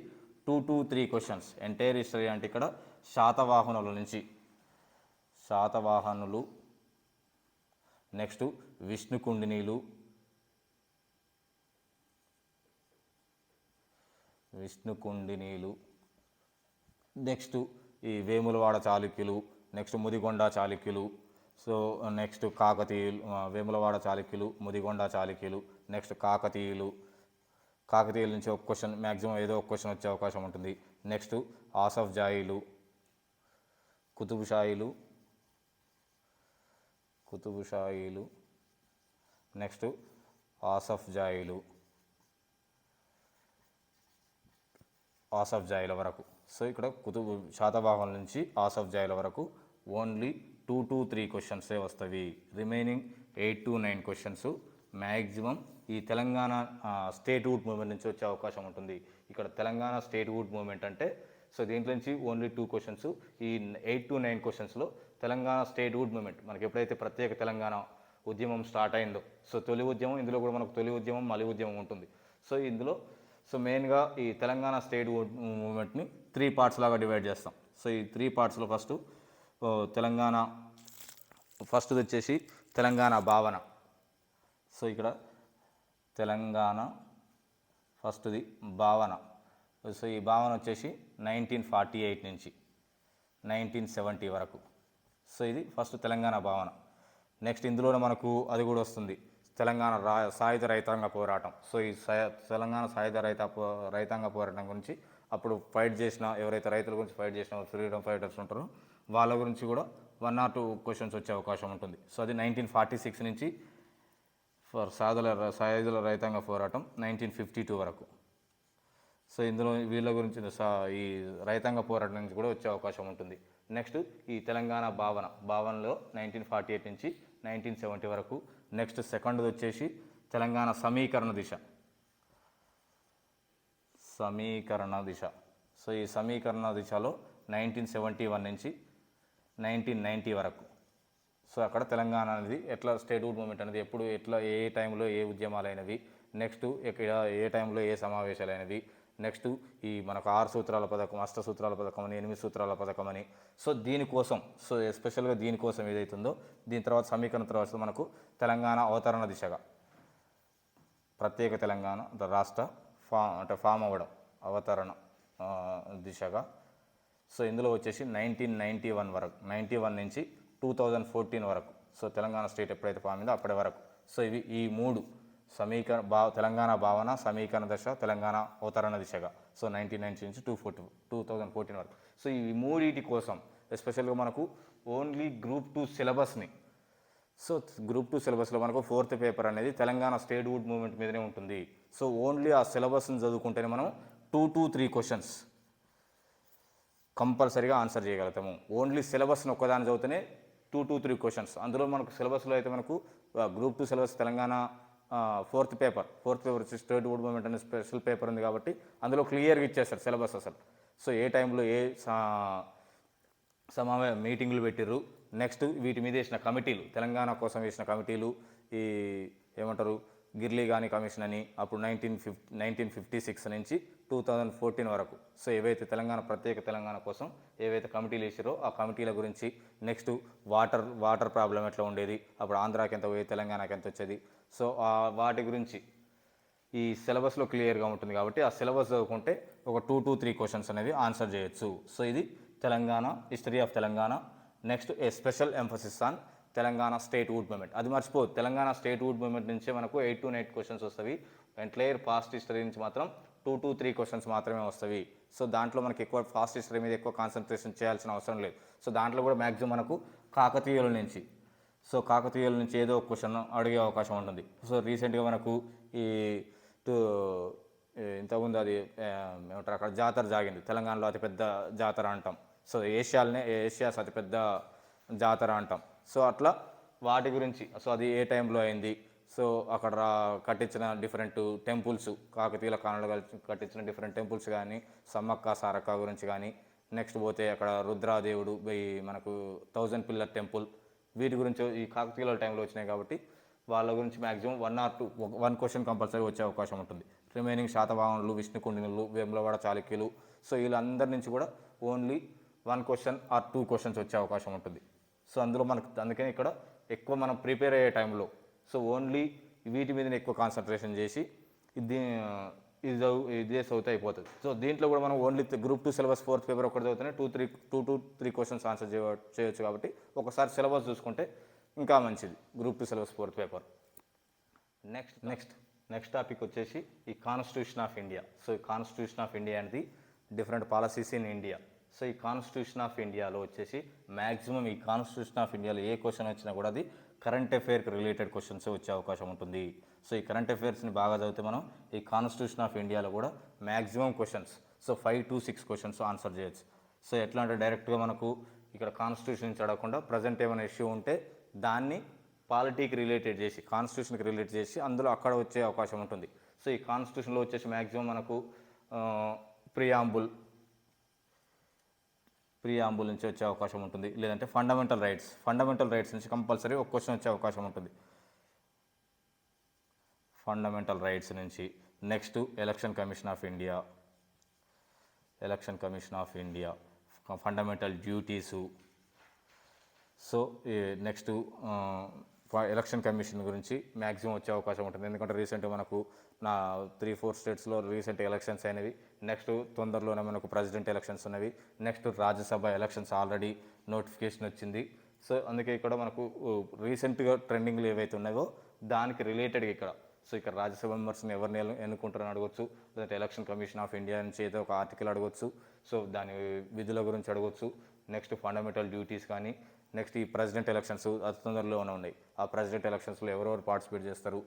2 to 3 క్వశ్చన్స్. ఎంటైర్ హిస్టరీ అంటే ఇక్కడ శాతవాహనులు, నెక్స్ట్ విష్ణుకుండినీలు, నెక్స్ట్ ఈ వేములవాడ చాళుక్యులు, నెక్స్ట్ ముదిగొండ చాళుక్యులు, సో నెక్స్ట్ కాకతీయులు, వేములవాడ చాళుక్యులు, ముదిగొండ చాళుక్యులు, నెక్స్ట్ కాకతీయుల నుంచి ఒక క్వశ్చన్, మ్యాక్సిమం ఏదో ఒక క్వశ్చన్ వచ్చే అవకాశం ఉంటుంది. నెక్స్ట్ ఆసఫ్ జాయిలు, కుతుబుషాయిలు, నెక్స్ట్ ఆసఫ్ జాయిల వరకు. సో ఇక్కడ శాతవాహనుల నుంచి ఆసఫ్ జాయిల వరకు ఓన్లీ 2 to 3 క్వశ్చన్సే వస్తాయి. రిమైనింగ్ 8 to 9 క్వశ్చన్స్ మ్యాక్సిమం ఈ తెలంగాణ స్టేట్హుడ్ మూమెంట్ నుంచి వచ్చే అవకాశం ఉంటుంది. ఇక్కడ తెలంగాణ స్టేట్హుడ్ మూమెంట్ అంటే సో దీంట్లో నుంచి ఓన్లీ 2 క్వశ్చన్స్. ఈ 8 to 9 క్వశ్చన్స్లో తెలంగాణ స్టేట్హుడ్ మూమెంట్ మనకి ఎప్పుడైతే ప్రత్యేక తెలంగాణ ఉద్యమం స్టార్ట్ అయిందో, సో తొలి ఉద్యమం, ఇందులో కూడా మనకు తొలి ఉద్యమం మలి ఉద్యమం ఉంటుంది. సో ఇందులో సో మెయిన్గా ఈ తెలంగాణ స్టేట్హుడ్ మూమెంట్ని 3 పార్ట్స్ లాగా డివైడ్ చేస్తాం. సో ఈ 3 పార్ట్స్లో ఫస్ట్ తెలంగాణ ఫస్ట్ది వచ్చేసి తెలంగాణ భావన. సో ఇక్కడ తెలంగాణ ఫస్ట్ది భావన. సో ఈ భావన వచ్చేసి 1948 నుంచి 1970 వరకు. సో ఇది ఫస్ట్ తెలంగాణ భావన. నెక్స్ట్ ఇందులోనే మనకు అది కూడా వస్తుంది, తెలంగాణ సాయుధ రైతాంగ పోరాటం. సో ఈ తెలంగాణ సాయుధ రైతాంగ పోరాటం గురించి అప్పుడు ఫైట్ చేసిన ఎవరైతే రైతుల గురించి ఫైట్ చేసిన ఫ్రీడమ్ ఫైటర్స్ ఉంటారో వాళ్ళ గురించి కూడా 1 or 2 క్వశ్చన్స్ వచ్చే అవకాశం ఉంటుంది. సో అది 1946 నుంచి సాయుధుల రైతాంగ పోరాటం 1952 వరకు. సో ఇందులో వీళ్ళ గురించి ఈ రైతాంగ పోరాటం నుంచి కూడా వచ్చే అవకాశం ఉంటుంది. నెక్స్ట్ ఈ తెలంగాణ భావనలో 1948 నుంచి 1970 వరకు. నెక్స్ట్ సెకండ్ది వచ్చేసి తెలంగాణ సమీకరణ దిశ. సో ఈ సమీకరణ దిశలో 1971 నుంచి 1990 వరకు. సో అక్కడ తెలంగాణ అనేది ఎట్లా స్టేట్హుడ్ మూమెంట్ అనేది ఎప్పుడు ఎట్లా ఏ టైంలో ఏ ఉద్యమాలు అయినవి, నెక్స్ట్ ఇక్కడ ఏ టైంలో ఏ సమావేశాలు అయినవి, నెక్స్ట్ ఈ మనకు 6 సూత్రాల పథకం, 8 సూత్రాల పథకం అని, 8 సూత్రాల పథకం అని. సో దీనికోసం సో ఎస్పెషల్గా దీనికోసం ఏదైతుందో దీని తర్వాత సమీకరణ తర్వాత మనకు తెలంగాణ అవతరణ దిశగా ప్రత్యేక తెలంగాణ రాష్ట్ర ఫామ్ అవ్వడం అవతరణ దిశగా. సో ఇందులో వచ్చేసి 1991 వరకు, 91 నుంచి 2014 వరకు. సో తెలంగాణ స్టేట్ ఎప్పుడైతే ఫామ్ అయిందో అప్పటి వరకు. సో ఇవి ఈ 3 తెలంగాణ భావన, సమీకరణ దశ, తెలంగాణ అవతరణ దిశగా. సో 1990 నుంచి 2014 వరకు. సో ఈ మూడింటి కోసం ఎస్పెషల్గా మనకు ఓన్లీ గ్రూప్ 2 సిలబస్ని, సో గ్రూప్ 2 సిలబస్లో మనకు 4th పేపర్ అనేది తెలంగాణ స్టేట్హుడ్ మూమెంట్ మీదనే ఉంటుంది. సో ఓన్లీ ఆ సిలబస్ని చదువుకుంటేనే మనం 2 to 3 క్వశ్చన్స్ కంపల్సరీగా ఆన్సర్ చేయగలుగుతాము. ఓన్లీ సిలబస్ని ఒక్కదాన్ని చదివితేనే 2 to 3 క్వశ్చన్స్. అందులో మనకు సిలబస్లో అయితే మనకు group 2 syllabus Telangana 4th paper వచ్చి స్టేట్హుడ్ మూమెంట్ అనే స్పెషల్ పేపర్ ఉంది కాబట్టి అందులో క్లియర్గా ఇచ్చేస్తారు సిలబస్ అసలు. సో ఏ టైంలో ఏ మీటింగులు పెట్టిర్రు, నెక్స్ట్ వీటి మీద వేసిన కమిటీలు, తెలంగాణ కోసం వేసిన కమిటీలు, ఈ ఏమంటారు గిర్లీ గాని కమిషన్ అని అప్పుడు 1956 నుంచి 2014 వరకు. సో ఏవైతే ప్రత్యేక తెలంగాణ కోసం ఏవైతే కమిటీలు వేసారో ఆ కమిటీల గురించి, నెక్స్ట్ వాటర్ ప్రాబ్లం ఎట్లా ఉండేది, అప్పుడు ఆంధ్రాకి ఎంత పోయేది, తెలంగాణకి ఎంత వచ్చేది. సో వాటి గురించి ఈ సిలబస్లో క్లియర్గా ఉంటుంది కాబట్టి ఆ సిలబస్ చదువుకుంటే ఒక 2 to 3 క్వశ్చన్స్ అనేది ఆన్సర్ చేయొచ్చు. సో ఇది Telangana history of Telangana. Next a special emphasis on Telangana statehood movement. అది మర్చిపోదు, తెలంగాణ స్టేట్హుడ్ మూమెంట్ నుంచే మనకు 8 to 9 క్వశ్చన్స్ వస్తాయి. ఎంటైర్ పాస్ట్ హిస్టరీ నుంచి మాత్రం 2 to 3 క్వశ్చన్స్ మాత్రమే వస్తాయి. సో దాంట్లో మనకి ఎక్కువ పాస్ట్ హిస్టరీ మీద ఎక్కువ కాన్సన్ట్రేషన్ చేయాల్సిన అవసరం లేదు. సో దాంట్లో కూడా మ్యాక్సిమం మనకు కాకతీయుల నుంచి ఏదో ఒక క్వశ్చన్ అడిగే అవకాశం ఉంటుంది. సో రీసెంట్గా మనకు ఇంతకుముందు అది ఏమంటారు అక్కడ జాతర జాగింది, తెలంగాణలో అతిపెద్ద జాతర అంటాం. సో ఏషియాస్ అతిపెద్ద జాతర అంటాం. సో అట్లా వాటి గురించి, సో అది ఏ టైంలో అయింది, సో అక్కడ కట్టించిన డిఫరెంట్ టెంపుల్స్, కాకతీయుల కాలంలో కట్టించిన డిఫరెంట్ టెంపుల్స్ కానీ, సమ్మక్క సారక్క గురించి కానీ, నెక్స్ట్ పోతే అక్కడ రుద్రాదేవుడు మనకు 1000 పిల్లర్ టెంపుల్, వీటి గురించి ఈ కాకతీయుల టైంలో వచ్చినాయి కాబట్టి వాళ్ళ గురించి మ్యాక్సిమం 1 or 2 క్వశ్చన్ కంపల్సరీ వచ్చే అవకాశం ఉంటుంది. రిమైనింగ్ శాతవాహనులు, విష్ణుకుండినులు, వేములవాడ చాళుక్యులు, సో వీళ్ళందరి నుంచి కూడా ఓన్లీ 1 question or 2 questions వచ్చే అవకాశం ఉంటుంది. సో అందులో అందుకని ఇక్కడ ఎక్కువ మనం ప్రిపేర్ అయ్యే టైంలో సో ఓన్లీ వీటి మీదనే ఎక్కువ కాన్సన్ట్రేషన్ చేసి ఇదే చదివితే అయిపోతుంది. సో దీంట్లో కూడా మనం only group 2 syllabus 4th paper ఒకటి చదివితేనే 2 to 3 క్వశ్చన్స్ ఆన్సర్ చేయొచ్చు. కాబట్టి ఒకసారి సిలబస్ చూసుకుంటే ఇంకా మంచిది group 2 syllabus 4th paper. Next topic వచ్చేసి ఈ కాన్స్టిట్యూషన్ ఆఫ్ ఇండియా. సో ఈ కాన్స్టిట్యూషన్ ఆఫ్ ఇండియా అనేది different policies in India. So ఈ కాన్స్టిట్యూషన్ ఆఫ్ ఇండియాలో వచ్చేసి మ్యాక్సిమం ఈ కాన్స్టిట్యూషన్ ఆఫ్ ఇండియాలో ఏ క్వశ్చన్ వచ్చినా కూడా అది కరెంట్ అఫైర్కి రిలేటెడ్ క్వశ్చన్స్ వచ్చే అవకాశం ఉంటుంది. సో ఈ కరెంట్ అఫైర్స్ని బాగా చదివితే మనం ఈ కాన్స్టిట్యూషన్ ఆఫ్ ఇండియాలో కూడా maximum questions, so 5 to 6 questions answer చేయొచ్చు. సో ఎట్లా అంటే డైరెక్ట్గా మనకు ఇక్కడ కాన్స్టిట్యూషన్ నుంచి అడగకుండా ప్రజెంట్ ఏమైనా ఇష్యూ ఉంటే దాన్ని పాలిటీకి రిలేటెడ్ చేసి, కాన్స్టిట్యూషన్కి రిలేట్ చేసి అందులో అక్కడ వచ్చే అవకాశం ఉంటుంది. సో ఈ కాన్స్టిట్యూషన్లో వచ్చేసి మ్యాక్సిమం మనకు ప్రియాంబుల్ నుంచి వచ్చే అవకాశం ఉంటుంది. లేదంటే ఫండమెంటల్ రైట్స్ నుంచి కంపల్సరీ ఒక క్వశ్చన్ వచ్చే అవకాశం ఉంటుంది. ఫండమెంటల్ రైట్స్ నుంచి next election commission of India, fundamental duties, so ఈ నెక్స్ట్ ఎలక్షన్ కమిషన్ గురించి మ్యాక్సిమం వచ్చే అవకాశం ఉంటుంది. ఎందుకంటే రీసెంట్గా మనకు 3-4 స్టేట్స్లో రీసెంట్ ఎలక్షన్స్ అయినవి. నెక్స్ట్ తొందరలోనే మనకు ప్రెసిడెంట్ ఎలక్షన్స్ ఉన్నవి. Next Rajya Sabha elections already notification వచ్చింది. సో అందుకే ఇక్కడ మనకు రీసెంట్గా ట్రెండింగ్లు ఏవైతే ఉన్నాయో దానికి రిలేటెడ్గా ఇక్కడ సో ఇక్కడ రాజ్యసభ మెంబర్స్ని ఎవరిని ఎన్నుకుంటారని అడగొచ్చు, లేదంటే ఎలక్షన్ కమిషన్ ఆఫ్ ఇండియా నుంచి ఏదో ఒక ఆర్టికల్ అడగొచ్చు. సో దాని విధుల గురించి అడగొచ్చు. నెక్స్ట్ ఫండమెంటల్ డ్యూటీస్ కానీ, నెక్స్ట్ ఈ ప్రెసిడెంట్ ఎలక్షన్స్ అతి తొందరలోనే ఉన్నాయి. ఆ ప్రెసిడెంట్ ఎలక్షన్స్లో ఎవరెవరు పార్టిసిపేట్ చేస్తారు,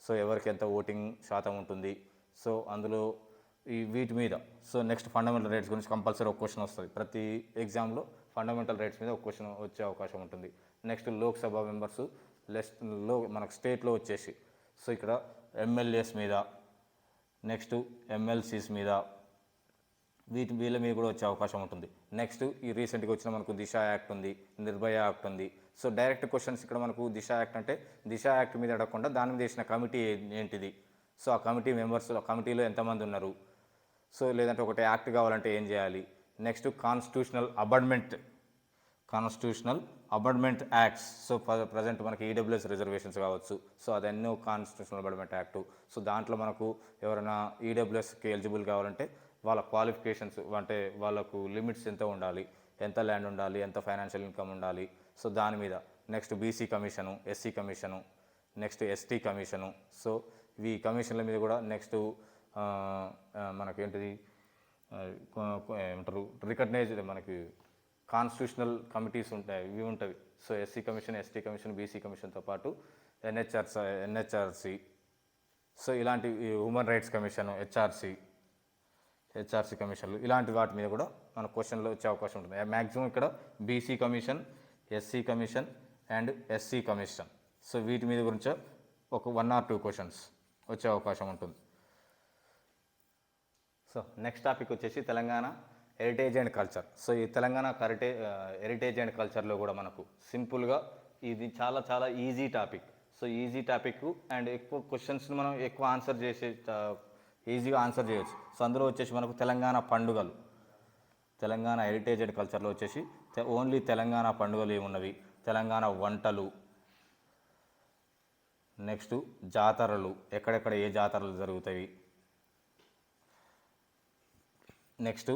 సో ఎవరికి ఎంత ఓటింగ్ శాతం ఉంటుంది, సో అందులో ఈ వీటి మీద. సో నెక్స్ట్ ఫండమెంటల్ రైట్స్ గురించి కంపల్సరీ ఒక క్వశ్చన్ వస్తుంది. ప్రతి ఎగ్జామ్లో ఫండమెంటల్ రైట్స్ మీద ఒక క్వశ్చన్ వచ్చే అవకాశం ఉంటుంది. నెక్స్ట్ లోక్సభ మెంబర్స్ లో మనకు స్టేట్లో వచ్చేసి సో ఇక్కడ ఎమ్మెల్యేస్ మీద, నెక్స్ట్ ఎమ్మెల్సీస్ మీద, వీళ్ళ మీద కూడా వచ్చే అవకాశం ఉంటుంది. నెక్స్ట్ ఈ రీసెంట్గా వచ్చిన మనకు దిశ యాక్ట్ ఉంది, నిర్భయ యాక్ట్ ఉంది. సో డైరెక్ట్ క్వశ్చన్స్ ఇక్కడ మనకు దిశ యాక్ట్ అంటే దిశ యాక్ట్ మీద అడగకుండా దాని మీద చేసిన కమిటీ ఏంటిది, సో ఆ కమిటీ మెంబర్స్ కమిటీలో ఎంతమంది ఉన్నారు, సో లేదంటే ఒకటి యాక్ట్ కావాలంటే ఏం చేయాలి. Next constitutional amendment acts. So present మనకి ఈడబ్ల్యూఎస్ రిజర్వేషన్స్ కావచ్చు, సో అదెన్నో కాన్స్టిట్యూషనల్ అమెండ్మెంట్ యాక్టు. సో దాంట్లో మనకు ఎవరైనా ఈడబ్ల్యూఎస్కి ఎలిజిబుల్ కావాలంటే వాళ్ళ క్వాలిఫికేషన్స్ అంటే వాళ్ళకు లిమిట్స్ ఎంత ఉండాలి, ఎంత ల్యాండ్ ఉండాలి, ఎంత ఫైనాన్షియల్ ఇన్కమ్ ఉండాలి, సో దాని మీద. Next BC commission, SC commission, next ST commission. So ఈ కమిషన్ల మీద కూడా నెక్స్ట్ మనకేంటిది ఏమంటారు రికగ్నైజ్డ్ మనకి కాన్స్టిట్యూషనల్ కమిటీస్ ఉంటాయి, ఇవి ఉంటాయి. So SC commission, ST commission, BC కమిషన్తో పాటు ఎన్హెచ్ఆర్సి, సో ఇలాంటి హ్యూమన్ రైట్స్ కమిషన్, హెచ్ఆర్సి కమిషన్లు, ఇలాంటి వాటి మీద కూడా మన క్వశ్చన్లో వచ్చే అవకాశం ఉంటుంది. మ్యాక్సిమం ఇక్కడ BC commission, SC commission and SC commission. So వీటి మీద గురించి ఒక 1 or 2 క్వశ్చన్స్ వచ్చే అవకాశం ఉంటుంది. సో నెక్స్ట్ టాపిక్ వచ్చేసి Telangana heritage and culture. So ఈ తెలంగాణ హెరిటేజ్ అండ్ కల్చర్లో కూడా మనకు సింపుల్గా ఇది చాలా చాలా easy topic. So easy topic and ఎక్కువ క్వశ్చన్స్ని మనం ఎక్కువ ఈజీగా ఆన్సర్ చేయొచ్చు. సో అందులో వచ్చేసి మనకు తెలంగాణ పండుగలు, తెలంగాణ హెరిటేజ్ అండ్ కల్చర్లో వచ్చేసి ఓన్లీ తెలంగాణ పండుగలు ఏమున్నవి, తెలంగాణ వంటలు, నెక్స్ట్ జాతరలు, ఎక్కడెక్కడ ఏ జాతరలు జరుగుతాయి, నెక్స్ట్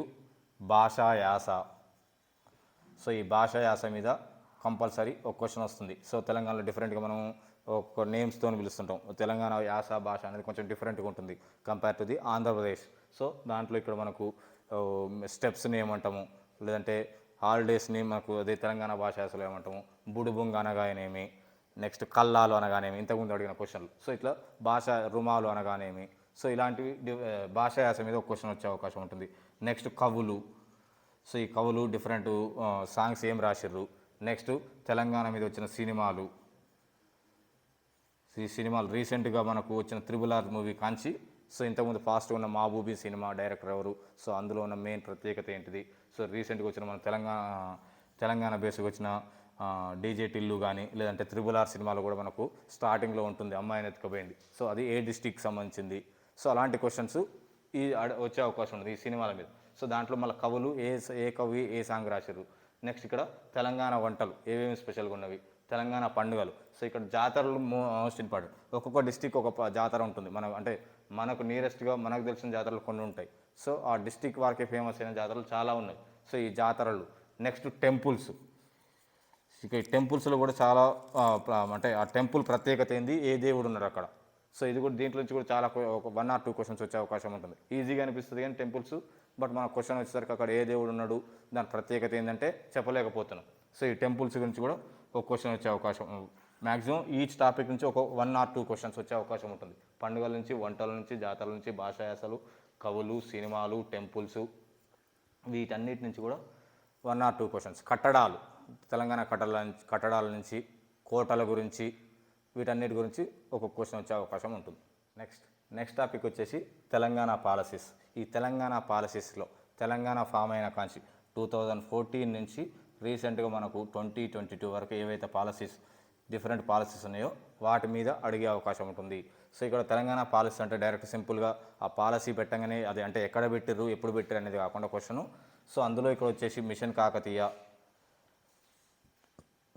భాషా యాస. సో ఈ భాషా యాస మీద కంపల్సరీ ఒక క్వశ్చన్ వస్తుంది. సో తెలంగాణలో డిఫరెంట్గా మనం ఒక నేమ్స్తో పిలుస్తుంటాం. తెలంగాణ యాస భాష అనేది కొంచెం డిఫరెంట్గా ఉంటుంది compare to the Andhra Pradesh. So దాంట్లో ఇక్కడ మనకు స్టెప్స్ని ఏమంటాము, లేదంటే హాలిడేస్ని మనకు అదే తెలంగాణ భాష యాసలో ఏమంటాము, బుడుబుంగ అనగానేమి, నెక్స్ట్ కల్లాలు అనగానేమి, ఇంతకుముందు అడిగిన క్వశ్చన్లు. సో ఇట్లా భాష రుమాలు అనగానేమి, సో ఇలాంటివి భాషా యాస మీద ఒక క్వశ్చన్ వచ్చే అవకాశం ఉంటుంది. నెక్స్ట్ కవులు. సో ఈ కవులు డిఫరెంట్ సాంగ్స్ ఏం రాసిర్రు. నెక్స్ట్ తెలంగాణ మీద వచ్చిన సినిమాలు. ఈ సినిమాలు రీసెంట్గా మనకు వచ్చిన RRR మూవీ కాంచి, సో ఇంతకుముందు ఫాస్ట్గా ఉన్న మహబూబీ సినిమా డైరెక్టర్ ఎవరు, సో అందులో ఉన్న మెయిన్ ప్రత్యేకత ఏంటిది. సో రీసెంట్గా వచ్చిన మన తెలంగాణ బేస్గా వచ్చిన డీజే టిల్లు కానీ, లేదంటే RRR సినిమాలో కూడా మనకు స్టార్టింగ్లో ఉంటుంది అమ్మాయిని ఎత్తుకుపోయింది. సో అది ఏ డిస్టిక్ సంబంధించింది. సో అలాంటి క్వశ్చన్స్ వచ్చే అవకాశం ఉంది ఈ సినిమాల మీద. సో దాంట్లో మళ్ళీ కవులు ఏ కవి ఏ సాంగ్ రాశారు. నెక్స్ట్ ఇక్కడ తెలంగాణ వంటలు ఏమేమి స్పెషల్గా ఉన్నవి, తెలంగాణ పండుగలు. సో ఇక్కడ జాతరలు మోస్ట్ ఇంపార్టెంట్. ఒక్కొక్క డిస్టిక్ ఒక జాతర ఉంటుంది. అంటే మనకు నియరెస్ట్గా మనకు తెలిసిన జాతరలు కొన్ని ఉంటాయి. సో ఆ డిస్టిక్ వారికే ఫేమస్ అయిన జాతరలు చాలా ఉన్నాయి. సో ఈ జాతరలు. Next temples. ఇక ఈ టెంపుల్స్లో కూడా చాలా అంటే ఆ టెంపుల్ ప్రత్యేకత ఏంది, ఏ దేవుడు ఉన్నారు అక్కడ. సో ఇది కూడా దీంట్లో నుంచి కూడా చాలా ఒక 1 or 2 క్వశ్చన్స్ వచ్చే అవకాశం ఉంటుంది. ఈజీగా అనిపిస్తుంది కానీ టెంపుల్స్, బట్ మన క్వశ్చన్ వచ్చేసరికి అక్కడ ఏ దేవుడు ఉన్నాడు, దాని ప్రత్యేకత ఏంటంటే చెప్పలేకపోతున్నాం. సో ఈ టెంపుల్స్ గురించి కూడా ఒక క్వశ్చన్ వచ్చే అవకాశం, మ్యాక్సిమం ఈచ్ టాపిక్ నుంచి ఒక 1 or 2 క్వశ్చన్స్ వచ్చే అవకాశం ఉంటుంది. పండుగల నుంచి, వంటల నుంచి, జాతరల నుంచి, భాషా యాసలు, కవులు, సినిమాలు, టెంపుల్స్, వీటన్నిటి నుంచి కూడా 1 or 2 క్వశ్చన్స్. కట్టడాలు, తెలంగాణ కట్టడాల నుంచి, కోటల గురించి, వీటన్నిటి గురించి ఒక క్వశ్చన్ వచ్చే అవకాశం ఉంటుంది. నెక్స్ట్ టాపిక్ వచ్చేసి తెలంగాణ పాలసీస్. ఈ తెలంగాణ పాలసీస్లో తెలంగాణ ఫామ్ అయిన కాంచి 2014 నుంచి రీసెంట్గా మనకు 2022 వరకు ఏవైతే డిఫరెంట్ పాలసీస్ ఉన్నాయో వాటి మీద అడిగే అవకాశం ఉంటుంది. సో ఇక్కడ తెలంగాణ పాలసీ అంటే డైరెక్ట్ సింపుల్గా ఆ పాలసీ పెట్టగానే అది అంటే ఎక్కడ పెట్టిర్రు, ఎప్పుడు పెట్టిర్రు అనేది కాకుండా క్వశ్చను. సో అందులో ఇక్కడ వచ్చేసి మిషన్ కాకతీయ,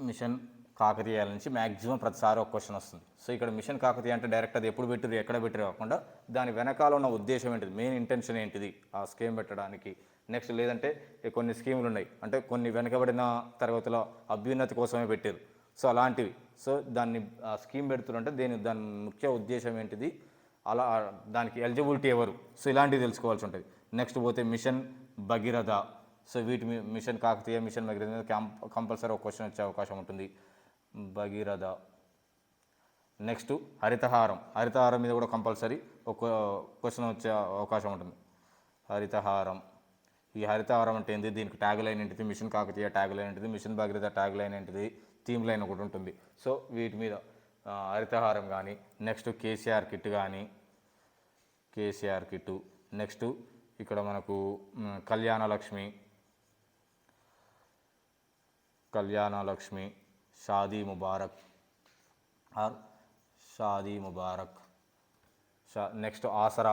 మిషన్ కాకతీయ నుంచి మ్యాక్సిమం ప్రతిసారి ఒక క్వశ్చన్ వస్తుంది. సో ఇక్కడ మిషన్ కాకతీయ అంటే డైరెక్ట్ అది ఎప్పుడు పెట్టిరు ఎక్కడ పెట్టిరు కాకుండా దాని వెనకాల ఉన్న ఉద్దేశం ఏంటిది, మెయిన్ ఇంటెన్షన్ ఏంటిది ఆ స్కీమ్ పెట్టడానికి. నెక్స్ట్ లేదంటే కొన్ని స్కీములు ఉన్నాయి అంటే కొన్ని వెనకబడిన తరగతుల అభ్యున్నతి కోసమే పెట్టారు. సో అలాంటివి. సో దాన్ని ఆ స్కీమ్ పెడుతున్నారంటే దాని ముఖ్య ఉద్దేశం ఏంటిది, అలా దానికి ఎలిజిబిలిటీ ఎవరు, సో ఇలాంటివి తెలుసుకోవాల్సి ఉంటుంది. నెక్స్ట్ పోతే మిషన్ భగీరథ. సో వీటి మిషన్ కాకతీయ, మిషన్ భగీరథ మీద కంపల్సరీ ఒక క్వశ్చన్ వచ్చే అవకాశం ఉంటుంది. భగీరథ. నెక్స్ట్ హరితహారం మీద కూడా కంపల్సరీ ఒక క్వశ్చన్ వచ్చే అవకాశం ఉంటుంది. హరితహారం. ఈ హరితహారం అంటే ఏంటి, దీనికి ట్యాగ్ లైన్ ఏంటిది, మిషన్ కాకతీయ ట్యాగ్ లైన్ ఏంటిది, మిషన్ భగీరథ ట్యాగ్ లైన్ ఏంటిది, థీమ్ లైన్ ఒకటి ఉంటుంది. సో వీటి మీద హరితహారం కానీ, నెక్స్ట్ కేసీఆర్ కిట్ కానీ, కేసీఆర్ కిట్టు. నెక్స్ట్ ఇక్కడ మనకు కళ్యాణలక్ష్మి, షాదీ ముబారక్ ఆర్ షాదీ ముబారక్. నెక్స్ట్ ఆసరా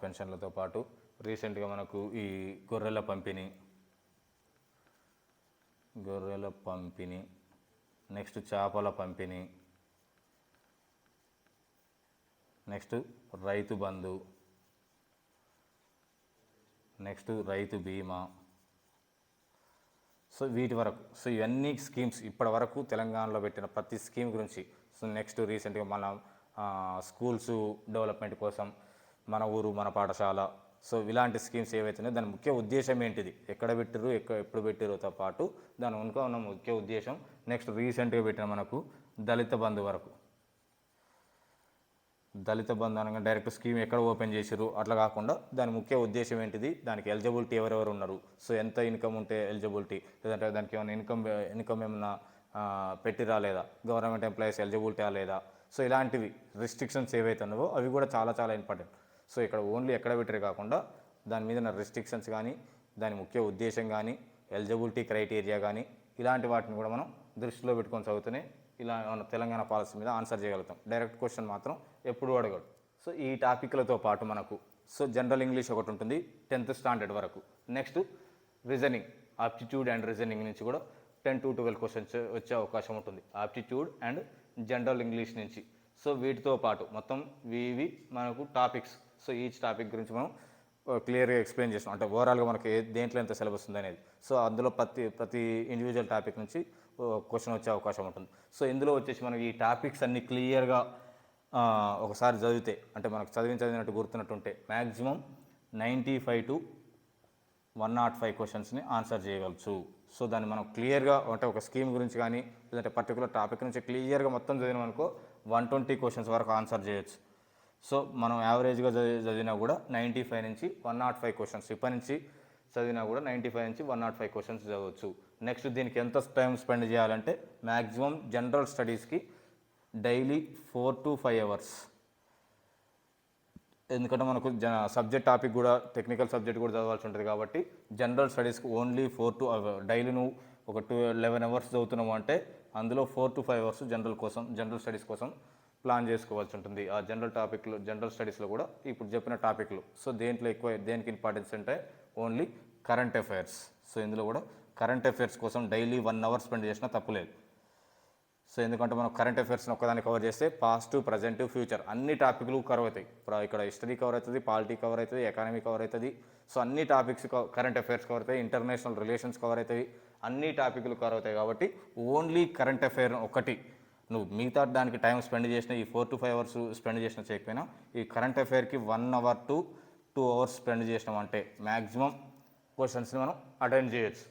పెన్షన్లతో పాటు రీసెంట్గా మనకు ఈ గొర్రెల పంపిణీ, నెక్స్ట్ చేపల పంపిణీ, నెక్స్ట్ రైతు బంధు, నెక్స్ట్ రైతు బీమా. సో వీటి వరకు. సో ఇవన్నీ స్కీమ్స్ ఇప్పటి వరకు తెలంగాణలో పెట్టిన ప్రతి స్కీమ్ గురించి. సో నెక్స్ట్ రీసెంట్గా మన స్కూల్స్ డెవలప్మెంట్ కోసం మన ఊరు మన పాఠశాల, సో ఇలాంటి స్కీమ్స్ ఏవైతున్నాయో దాని ముఖ్య ఉద్దేశం ఏంటిది, ఎక్కడ పెట్టిరు ఎప్పుడు పెట్టిరుతో పాటు దాని వెనుక ఉన్న ముఖ్య ఉద్దేశం. నెక్స్ట్ రీసెంట్గా పెట్టిన మనకు దళిత బంధు వరకు. దళిత బంధు అనగా డైరెక్ట్ స్కీమ్ ఎక్కడ ఓపెన్ చేసిరు అట్లా కాకుండా దాని ముఖ్య ఉద్దేశం ఏంటిది, దానికి ఎలిజిబిలిటీ ఎవరెవరు ఉన్నారు, సో ఎంత ఇన్కమ్ ఉంటే ఎలిజిబిలిటీ, లేదంటే దానికి ఏమైనా ఇన్కమ్ ఏమన్నా పెట్టిరా లేదా, గవర్నమెంట్ ఎంప్లాయీస్ ఎలిజిబిలిటీ లేదా, సో ఇలాంటివి రిస్ట్రిక్షన్స్ ఏవైతే ఉన్నావో అవి కూడా చాలా చాలా ఇంపార్టెంట్. సో ఇక్కడ ఓన్లీ ఎక్కడ పెట్టరే కాకుండా దాని మీద ఉన్న రిస్ట్రిక్షన్స్ కానీ, దాని ముఖ్య ఉద్దేశం కానీ, ఎలిజిబిలిటీ క్రైటీరియా కానీ, ఇలాంటి వాటిని కూడా మనం దృష్టిలో పెట్టుకొని చదివితేనే ఇలా మన తెలంగాణ పాలసీ మీద ఆన్సర్ చేయగలుగుతాం. డైరెక్ట్ క్వశ్చన్ మాత్రం ఎప్పుడు అడగడు. సో ఈ టాపిక్లతో పాటు మనకు జనరల్ ఇంగ్లీష్ ఒకటి ఉంటుంది 10th స్టాండర్డ్ వరకు. Next reasoning, aptitude and reasoning నుంచి కూడా 10 to 12 క్వశ్చన్స్ వచ్చే అవకాశం ఉంటుంది, ఆప్టిట్యూడ్ అండ్ జనరల్ ఇంగ్లీష్ నుంచి. సో వీటితో పాటు మొత్తం ఇవి మనకు టాపిక్స్. సో ఈచ్ టాపిక్ గురించి మనం క్లియర్గా ఎక్స్ప్లెయిన్ చేస్తాం, అంటే ఓవరాల్గా మనకి దేంట్లో ఎంత సిలబస్ ఉంది అనేది. సో అందులో ప్రతి ఇండివిజువల్ టాపిక్ నుంచి క్వశ్చన్ వచ్చే అవకాశం ఉంటుంది. సో ఇందులో వచ్చేసి మనకి ఈ టాపిక్స్ అన్ని క్లియర్గా ఒకసారి చదివితే, అంటే మనకు చదివినట్టు గుర్తున్నట్టుంటే మ్యాక్సిమం 95 to 105 క్వశ్చన్స్ని ఆన్సర్ చేయవచ్చు. సో దాన్ని మనం క్లియర్గా అంటే ఒక స్కీమ్ గురించి కానీ లేదంటే పర్టికులర్ టాపిక్ నుంచి క్లియర్గా మొత్తం చదివినాం అనుకో 120 క్వశ్చన్స్ వరకు ఆన్సర్ చేయొచ్చు. సో మనం యావరేజ్గా చదివినా కూడా 95 నుంచి 105 క్వశ్చన్స్, ఇప్పటి నుంచి చదివినా కూడా 95 నుంచి 105 క్వశ్చన్స్ చదవచ్చు. నెక్స్ట్ దీనికి ఎంత టైం స్పెండ్ చేయాలంటే మ్యాక్సిమం జనరల్ స్టడీస్కి డైలీ 4 to 5 hours. ఎందుకంటే మనకు సబ్జెక్ట్ టాపిక్ కూడా టెక్నికల్ సబ్జెక్ట్ కూడా చదవాల్సి ఉంటుంది కాబట్టి జనరల్ స్టడీస్కి ఓన్లీ 4 to డైలీ నువ్వు ఒక 11 hours చదువుతున్నావు అంటే అందులో 4 to 5 hours జనరల్ స్టడీస్ కోసం ప్లాన్ చేసుకోవాల్సి ఉంటుంది. ఆ జనరల్ స్టడీస్లో కూడా ఇప్పుడు చెప్పిన టాపిక్లు. సో దేనికి ఇంపార్టెన్స్ అంటే ఓన్లీ కరెంట్ అఫైర్స్. సో ఇందులో కూడా కరెంట్ అఫైర్స్ కోసం డైలీ 1 hour స్పెండ్ చేసినా తప్పులేదు. సో ఎందుకంటే మనం కరెంట్ అఫైర్స్ని ఒక్కదాన్ని కవర్ చేస్తే పాస్ట్, ప్రజెంట్, ఫ్యూచర్ అన్ని టాపిక్లు కవర్ అవుతాయి. ఇక్కడ హిస్టరీ కవర్ అవుతుంది, పాలిటీ కవర్ అవుతుంది, ఎకానమీ కవర్ అవుతుంది. సో అన్ని టాపిక్స్ కరెంట్ అఫైర్స్ కవర్ అవుతాయి, ఇంటర్నేషనల్ రిలేషన్స్ కవర్ అవుతాయి, అన్ని టాపిక్లు కవర్ అవుతాయి. కాబట్టి ఓన్లీ కరెంట్ అఫైర్ ఒకటి నువ్వు మిగతా దానికి టైం స్పెండ్ చేసిన ఈ 4 to 5 hours స్పెండ్ చేసిన చేయకపోయినా ఈ కరెంట్ అఫైర్కి 1 hour to 2 hours స్పెండ్ చేసినామంటే మ్యాక్సిమం క్వశ్చన్స్ని మనం అటెండ్ చేయొచ్చు.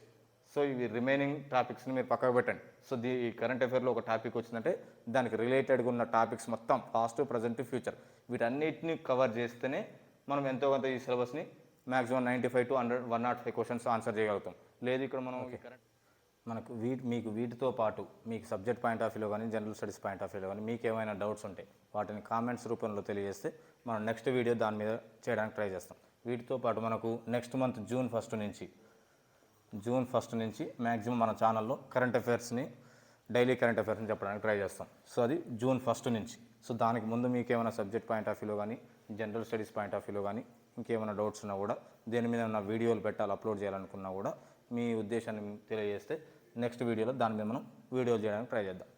సో ఇవి రిమైనింగ్ టాపిక్స్ని మీరు పక్కకు పెట్టండి. సో ఈ కరెంట్ అఫైర్లో ఒక టాపిక్ వచ్చిందంటే దానికి రిలేటెడ్గా ఉన్న టాపిక్స్ మొత్తం పాస్ట్, ప్రజెంట్, ఫ్యూచర్ వీటన్నిటిని కవర్ చేస్తేనే మనం ఎంతో కొంత ఈ సిలబస్ని మ్యాక్సిమం 95 to 105 క్వశ్చన్స్ ఆన్సర్ చేయగలుగుతాం. లేదు ఇక్కడ మనం మనకు మీకు వీటితో పాటు మీకు సబ్జెక్ట్ పాయింట్ ఆఫ్ వ్యూలో కానీ జనరల్ స్టడీస్ పాయింట్ ఆఫ్ వ్యూలో కానీ మీకు ఏమైనా డౌట్స్ ఉంటే వాటిని కామెంట్స్ రూపంలో తెలియజేస్తే మనం నెక్స్ట్ వీడియో దాని మీద చేయడానికి ట్రై చేస్తాం. వీటితో పాటు మనకు నెక్స్ట్ మంత్ జూన్ ఫస్ట్ నుంచి మ్యాక్సిమం మన ఛానల్లో డైలీ కరెంట్ అఫైర్స్ని చెప్పడానికి ట్రై చేస్తాం. సో అది June 1 నుంచి. సో దానికి ముందు మీకు ఏమైనా సబ్జెక్ట్ పాయింట్ ఆఫ్ వ్యూలో కానీ జనరల్ స్టడీస్ పాయింట్ ఆఫ్ వ్యూలో కానీ ఇంకేమైనా డౌట్స్ ఉన్నా కూడా, దేని మీద ఏమైనా వీడియోలు పెట్టాలి, అప్లోడ్ చేయాలనుకున్నా కూడా మీ ఉద్దేశాన్ని తెలియజేస్తే నెక్స్ట్ వీడియోలో దాని మీద మనం వీడియోలు చేయడానికి ట్రై చేద్దాం.